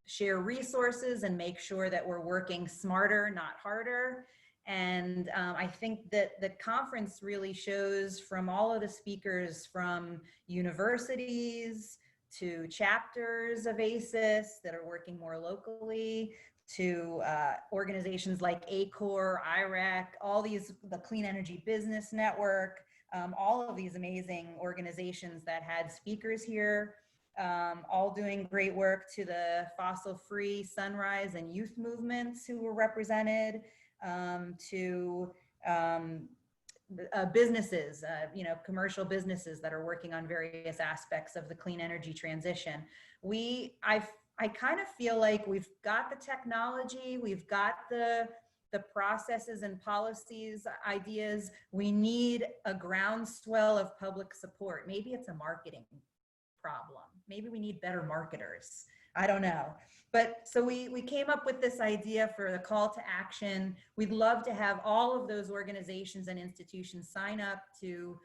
share resources and make sure that we're working smarter, not harder. And I think that the conference really shows from all of the speakers, from universities to chapters of ACES that are working more locally, to organizations like ACOR, IREC, all these, the Clean Energy Business Network, all of these amazing organizations that had speakers here, all doing great work, to the fossil-free sunrise and youth movements who were represented, to businesses, commercial businesses that are working on various aspects of the clean energy transition. I kind of feel like we've got the technology, we've got the processes and policies, ideas. We need a groundswell of public support. Maybe it's a marketing problem. Maybe we need better marketers. I don't know. But so we came up with this idea for the call to action. We'd love to have all of those organizations and institutions sign up to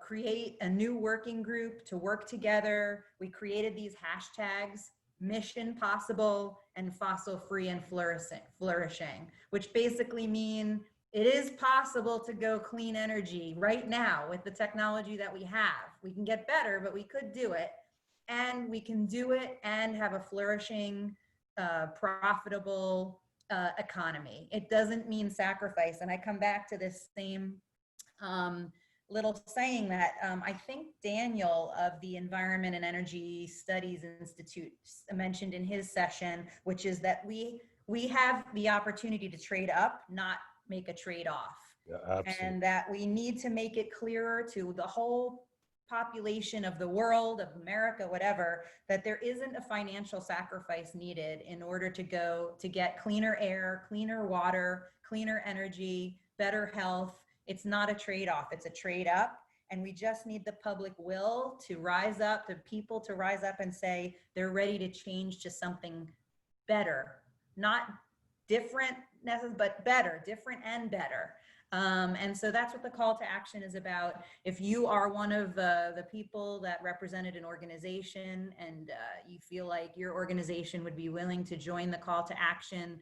create a new working group to work together. We created these hashtags: Mission Possible and Fossil Free and Flourishing, which basically mean it is possible to go clean energy right now with the technology that we have. We can get better, but we could do it. And we can do it and have a flourishing, profitable economy. It doesn't mean sacrifice. And I come back to this same little saying that I think Daniel of the Environment and Energy Studies Institute mentioned in his session, which is that we have the opportunity to trade up, not make a trade-off. Yeah, absolutely. And that we need to make it clearer to the whole population of the world, of America, whatever, that there isn't a financial sacrifice needed in order to go to get cleaner air, cleaner water, cleaner energy, better health. It's not a trade-off, it's a trade-up. And we just need the public will to rise up, the people to rise up and say they're ready to change to something better, not different, but better, different and better. And so that's what the call to action is about. If you are one of the people that represented an organization and you feel like your organization would be willing to join the call to action,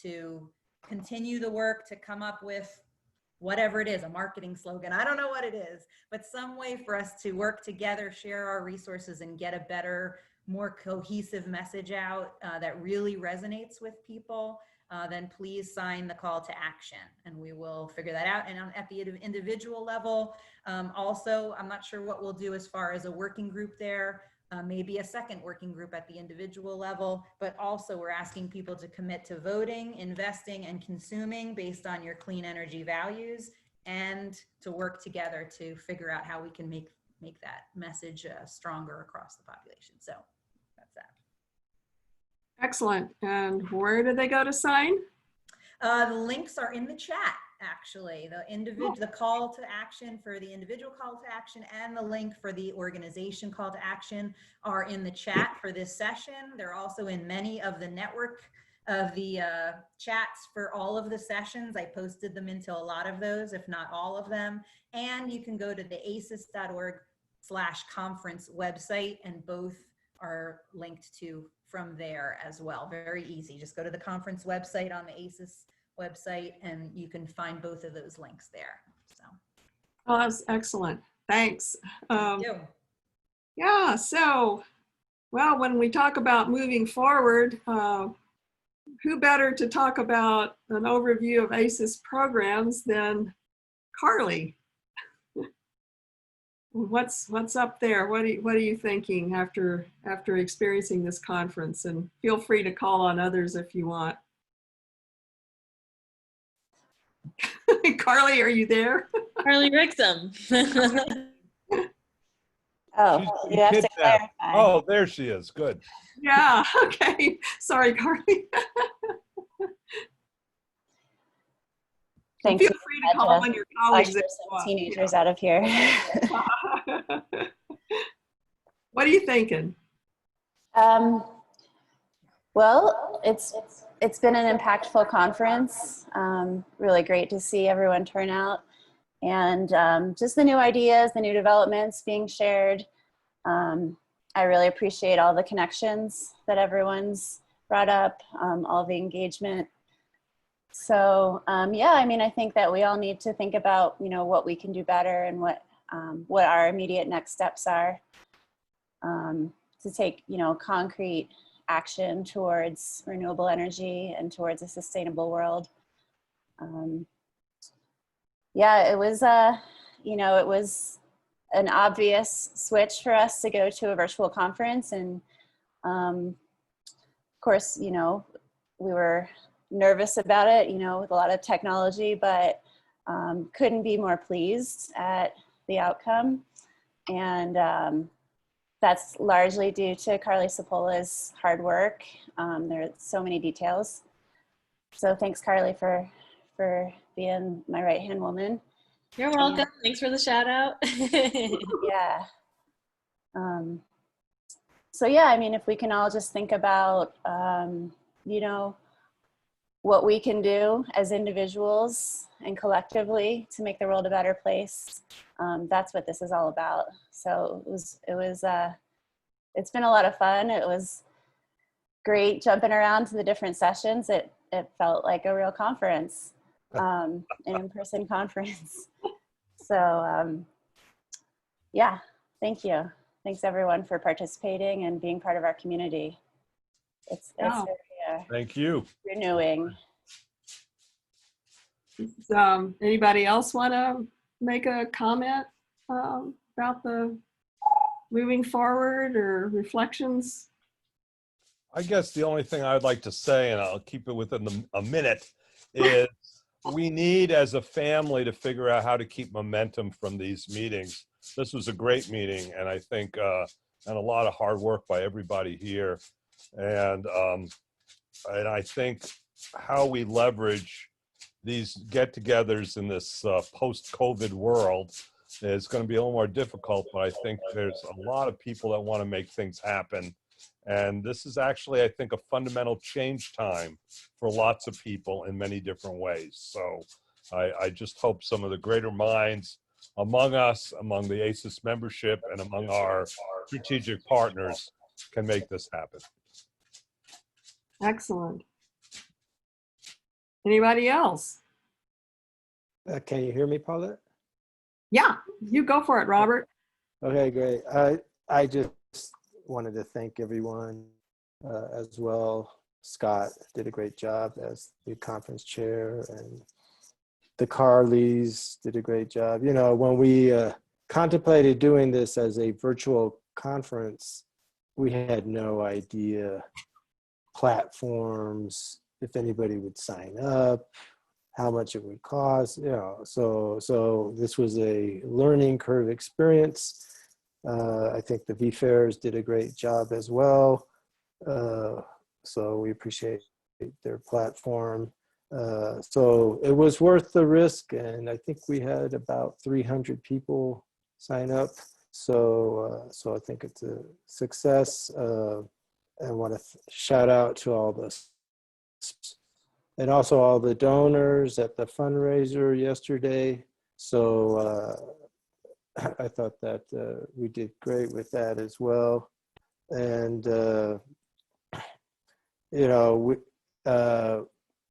to continue the work, to come up with whatever it is, a marketing slogan, I don't know what it is, but some way for us to work together, share our resources, and get a better, more cohesive message out that really resonates with people, then please sign the call to action and we will figure that out. And at the individual level, also, I'm not sure what we'll do as far as a working group there, maybe a second working group at the individual level, but also we're asking people to commit to voting, investing, and consuming based on your clean energy values, and to work together to figure out how we can make that message stronger across the population. So that's that. Excellent. And where do they go to sign? The links are in the chat, actually. The call to action for the individual call to action and the link for the organization call to action are in the chat for this session. They're also in many of the network of the chats for all of the sessions. I posted them into a lot of those, if not all of them. And you can go to the aces.org/conference website, and both are linked to from there as well. Very easy. Just go to the conference website on the ACES website and you can find both of those links there. So. Oh, that's excellent. Thanks. Thank you. Yeah, so, well, when we talk about moving forward, who better to talk about an overview of ACES programs than Carly? What's up there? What are you thinking after experiencing this conference? And feel free to call on others if you want. Carly, are you there? Carly Rixum. Oh, She's you have to kid now. clarify. Oh, there she is. Good. Yeah, okay. Sorry, Carly. Thanks. Feel free to call on your colleagues. Usher some teenagers out of here. What are you thinking? Well, it's been an impactful conference. Really great to see everyone turn out, and just the new ideas, the new developments being shared. I really appreciate all the connections that everyone's brought up, all the engagement. So yeah, I mean, I think that we all need to think about, you know, what we can do better and what our immediate next steps are to take, you know, concrete action towards renewable energy and towards a sustainable world. Yeah, it was, you know, it was an obvious switch for us to go to a virtual conference. And of course, you know, we were nervous about it, you know, with a lot of technology, but couldn't be more pleased at the outcome. And that's largely due to Carly Sapola's hard work. There are so many details. So thanks, Carly, for being my right-hand woman. You're welcome. Thanks for the shout out. Yeah. So yeah, I mean, if we can all just think about, you know, what we can do as individuals and collectively to make the world a better place. That's what this is all about. So it's been a lot of fun. It was great jumping around to the different sessions. It felt like a real conference, an in-person conference. So yeah, thank you. Thanks everyone for participating and being part of our community. It's Thank you. renewing. Anybody else want to make a comment about the moving forward or reflections? I guess the only thing I'd like to say, and I'll keep it within a minute, is we need as a family to figure out how to keep momentum from these meetings. This was a great meeting, and I think, and a lot of hard work by everybody here. And I think how we leverage these get-togethers in this post-COVID world is going to be a little more difficult, but I think there's a lot of people that want to make things happen. And this is actually, I think, a fundamental change time for lots of people in many different ways. So I just hope some of the greater minds among us, among the ACES membership, and among our strategic partners can make this happen. Excellent. Anybody else? Can you hear me, Paulette? Yeah, you go for it, Robert. Okay, great. I just wanted to thank everyone as well. Scott did a great job as the conference chair, and the Carleys did a great job. You know, when we contemplated doing this as a virtual conference, we had no idea platforms, if anybody would sign up, how much it would cost, you know, so this was a learning curve experience. I think the VFairs did a great job as well. So we appreciate their platform. So it was worth the risk, and I think we had about 300 people sign up. So I think it's a success. I want to shout out to all the and also all the donors at the fundraiser yesterday. So I thought that we did great with that as well. And, you know,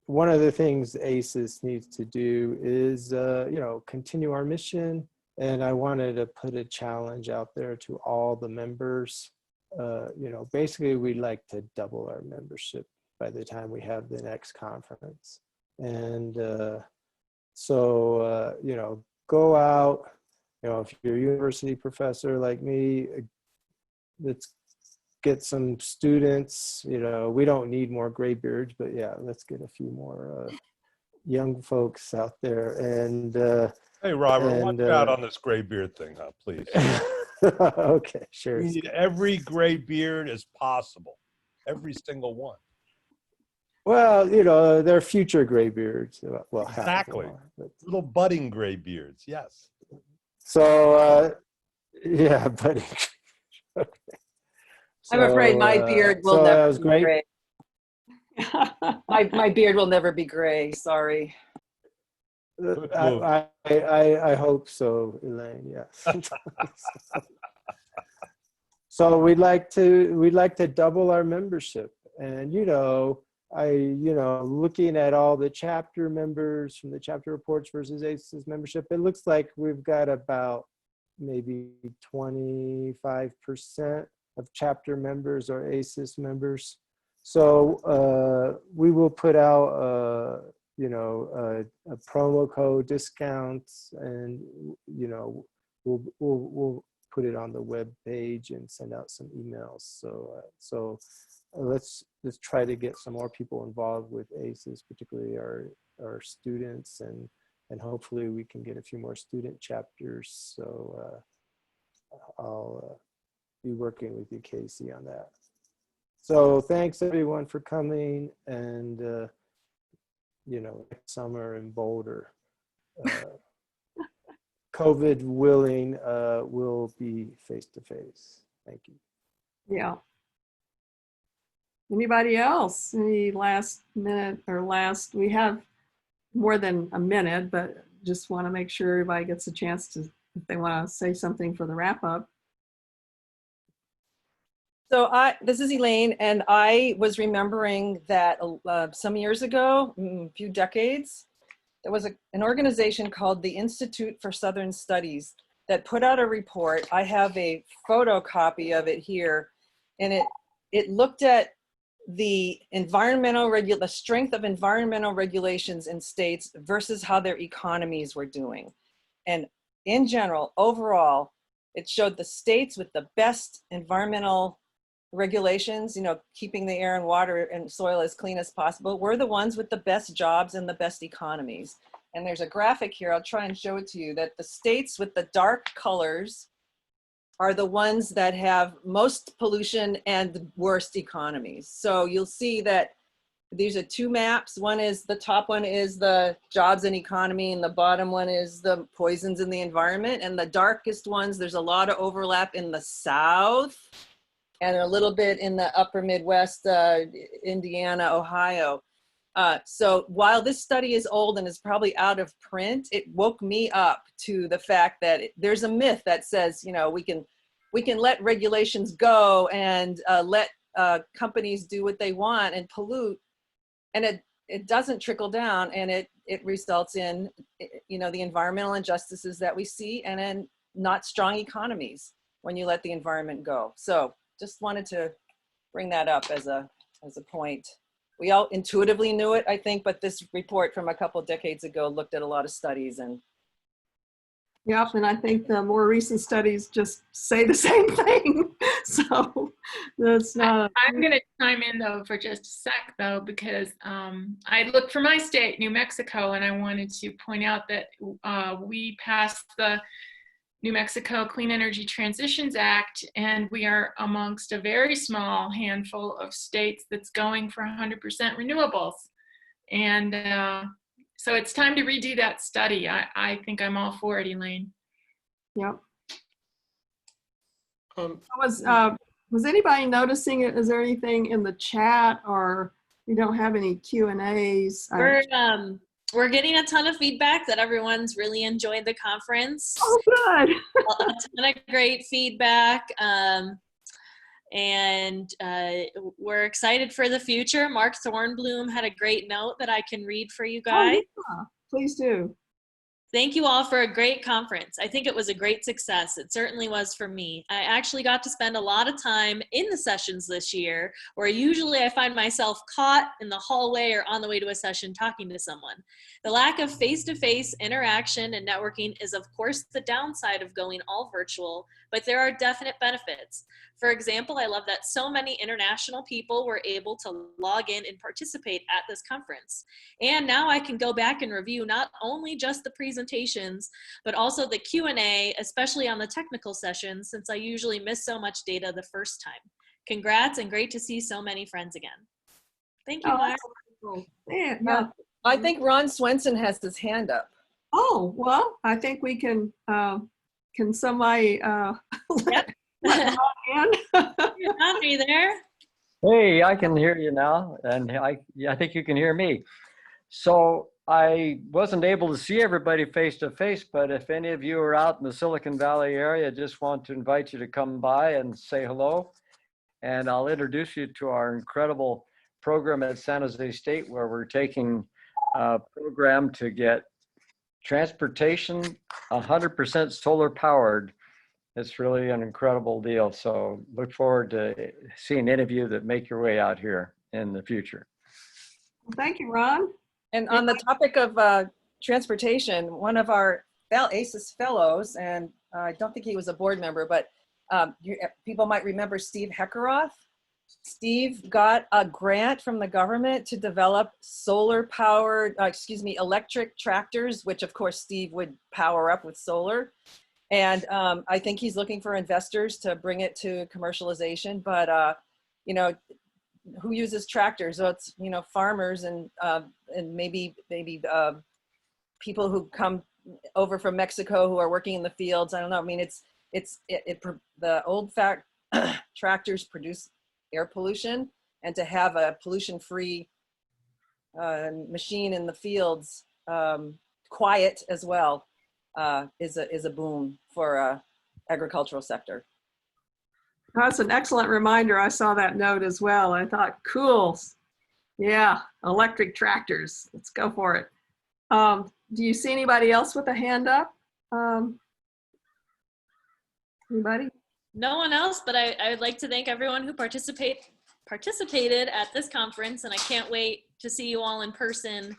one of the things ACES needs to do is, you know, continue our mission. And I wanted to put a challenge out there to all the members. You know, basically we'd like to double our membership by the time we have the next conference. And so, you know, go out, you know, if you're a university professor like me, let's get some students. You know, we don't need more graybeards, but yeah, let's get a few more young folks out there. And hey, Robert, and, watch out on this gray beard thing, huh? Please. okay, sure. We need every gray beard as possible, every single one. Well, you know, they're future graybeards. Well, Exactly. half of them are, but. Little budding gray beards, yes. So, yeah, buddy. Okay. I'm afraid my beard will so that never was be great. gray. My beard will never be gray. Sorry. Good move. I hope so, Elaine. Yes. So we'd like to double our membership, and you know, looking at all the chapter members from the chapter reports versus ACES membership, it looks like we've got about maybe 25% of chapter members are ACES members. So we will put out, you know, a promo code discounts, and you know, we'll put it on the web page and send out some emails. So let's try to get some more people involved with ACES, particularly our students, and hopefully we can get a few more student chapters. So I'll be working with you, Casey, on that. So thanks everyone for coming, and you know, next summer in Boulder, COVID willing, will be face to face. Thank you. Yeah. Anybody else? Any last minute or last? We have more than a minute, but just want to make sure everybody gets a chance to, if they want to say something for the wrap up. So this is Elaine, and I was remembering that some years ago, a few decades, there was an organization called the Institute for Southern Studies that put out a report. I have a photocopy of it here, and it looked at the the strength of environmental regulations in states versus how their economies were doing. And in general, overall, it showed the states with the best environmental regulations, you know, keeping the air and water and soil as clean as possible, were the ones with the best jobs and the best economies. And there's a graphic here, I'll try and show it to you, that the states with the dark colors are the ones that have most pollution and the worst economies. So you'll see that these are two maps. One is, the top one is the jobs and economy, and the bottom one is the poisons in the environment. And the darkest ones, there's a lot of overlap in the South, and a little bit in the upper Midwest, Indiana, Ohio. So while this study is old and is probably out of print, it woke me up to the fact that there's a myth that says, you know, we can let regulations go and let companies do what they want and pollute, and it doesn't trickle down, and it results in, you know, the environmental injustices that we see, and then not strong economies when you let the environment go. So just wanted to bring that up as a point. We all intuitively knew it, I think, but this report from a couple of decades ago looked at a lot of studies. And yep, and I think the more recent studies just say the same thing. So that's not. I'm going to chime in though for just a sec though, because I looked for my state, New Mexico, and I wanted to point out that we passed the New Mexico Clean Energy Transitions Act, and we are amongst a very small handful of states that's going for 100% renewables. And so it's time to redo that study. I think I'm all for it, Elaine. Yep. Was anybody noticing it? Is there anything in the chat or We don't have any Q&As. We're getting a ton of feedback that everyone's really enjoyed the conference. Oh, good. A ton of great feedback. And we're excited for the future. Mark Thornbloom had a great note that I can read for you guys. Oh, yeah. Please do. Thank you all for a great conference. I think it was a great success. It certainly was for me. I actually got to spend a lot of time in the sessions this year, where usually I find myself caught in the hallway or on the way to a session talking to someone. The lack of face-to-face interaction and networking is of course the downside of going all virtual, but there are definite benefits. For example, I love that so many international people were able to log in and participate at this conference. And now I can go back and review not only just the presentations, but also the Q&A, especially on the technical sessions, since I usually miss so much data the first time. Congrats, and great to see so many friends again. Thank you, Maya. Yeah. I think Ron Swenson has his hand up. Oh, well, I think we can somebody let Ron in? Ron, are you there? Hey, I can hear you now, and I think you can hear me. So I wasn't able to see everybody face to face, but if any of you are out in the Silicon Valley area, I just want to invite you to come by and say hello. And I'll introduce you to our incredible program at San Jose State, where we're taking a program to get transportation 100% solar powered. It's really an incredible deal. So look forward to seeing any of you that make your way out here in the future. Well, thank you, Ron. And on the topic of transportation, one of our ACES fellows, and I don't think he was a board member, but people might remember Steve Heckeroth. Steve got a grant from the government to develop solar powered, electric tractors, which of course Steve would power up with solar. And I think he's looking for investors to bring it to commercialization. But, you know, who uses tractors? So it's, you know, farmers and maybe people who come over from Mexico who are working in the fields. I don't know. I mean, the old tractors produce air pollution, and to have a pollution-free machine in the fields, quiet as well, is a boom for agricultural sector. That's an excellent reminder. I saw that note as well. I thought, cool. Yeah, electric tractors. Let's go for it. Do you see anybody else with a hand up? Anybody? No one else, but I would like to thank everyone who participated at this conference, and I can't wait to see you all in person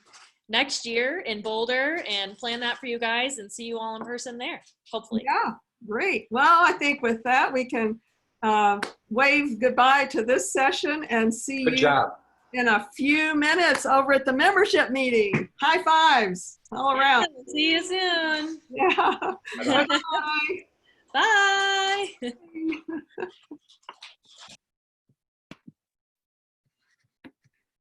next year in Boulder, and plan that for you guys and see you all in person there, hopefully. Yeah, great. Well, I think with that, we can wave goodbye to this session and see Good you job. in a few minutes over at the membership meeting. High fives all around. See you soon. Yeah. Bye. Bye.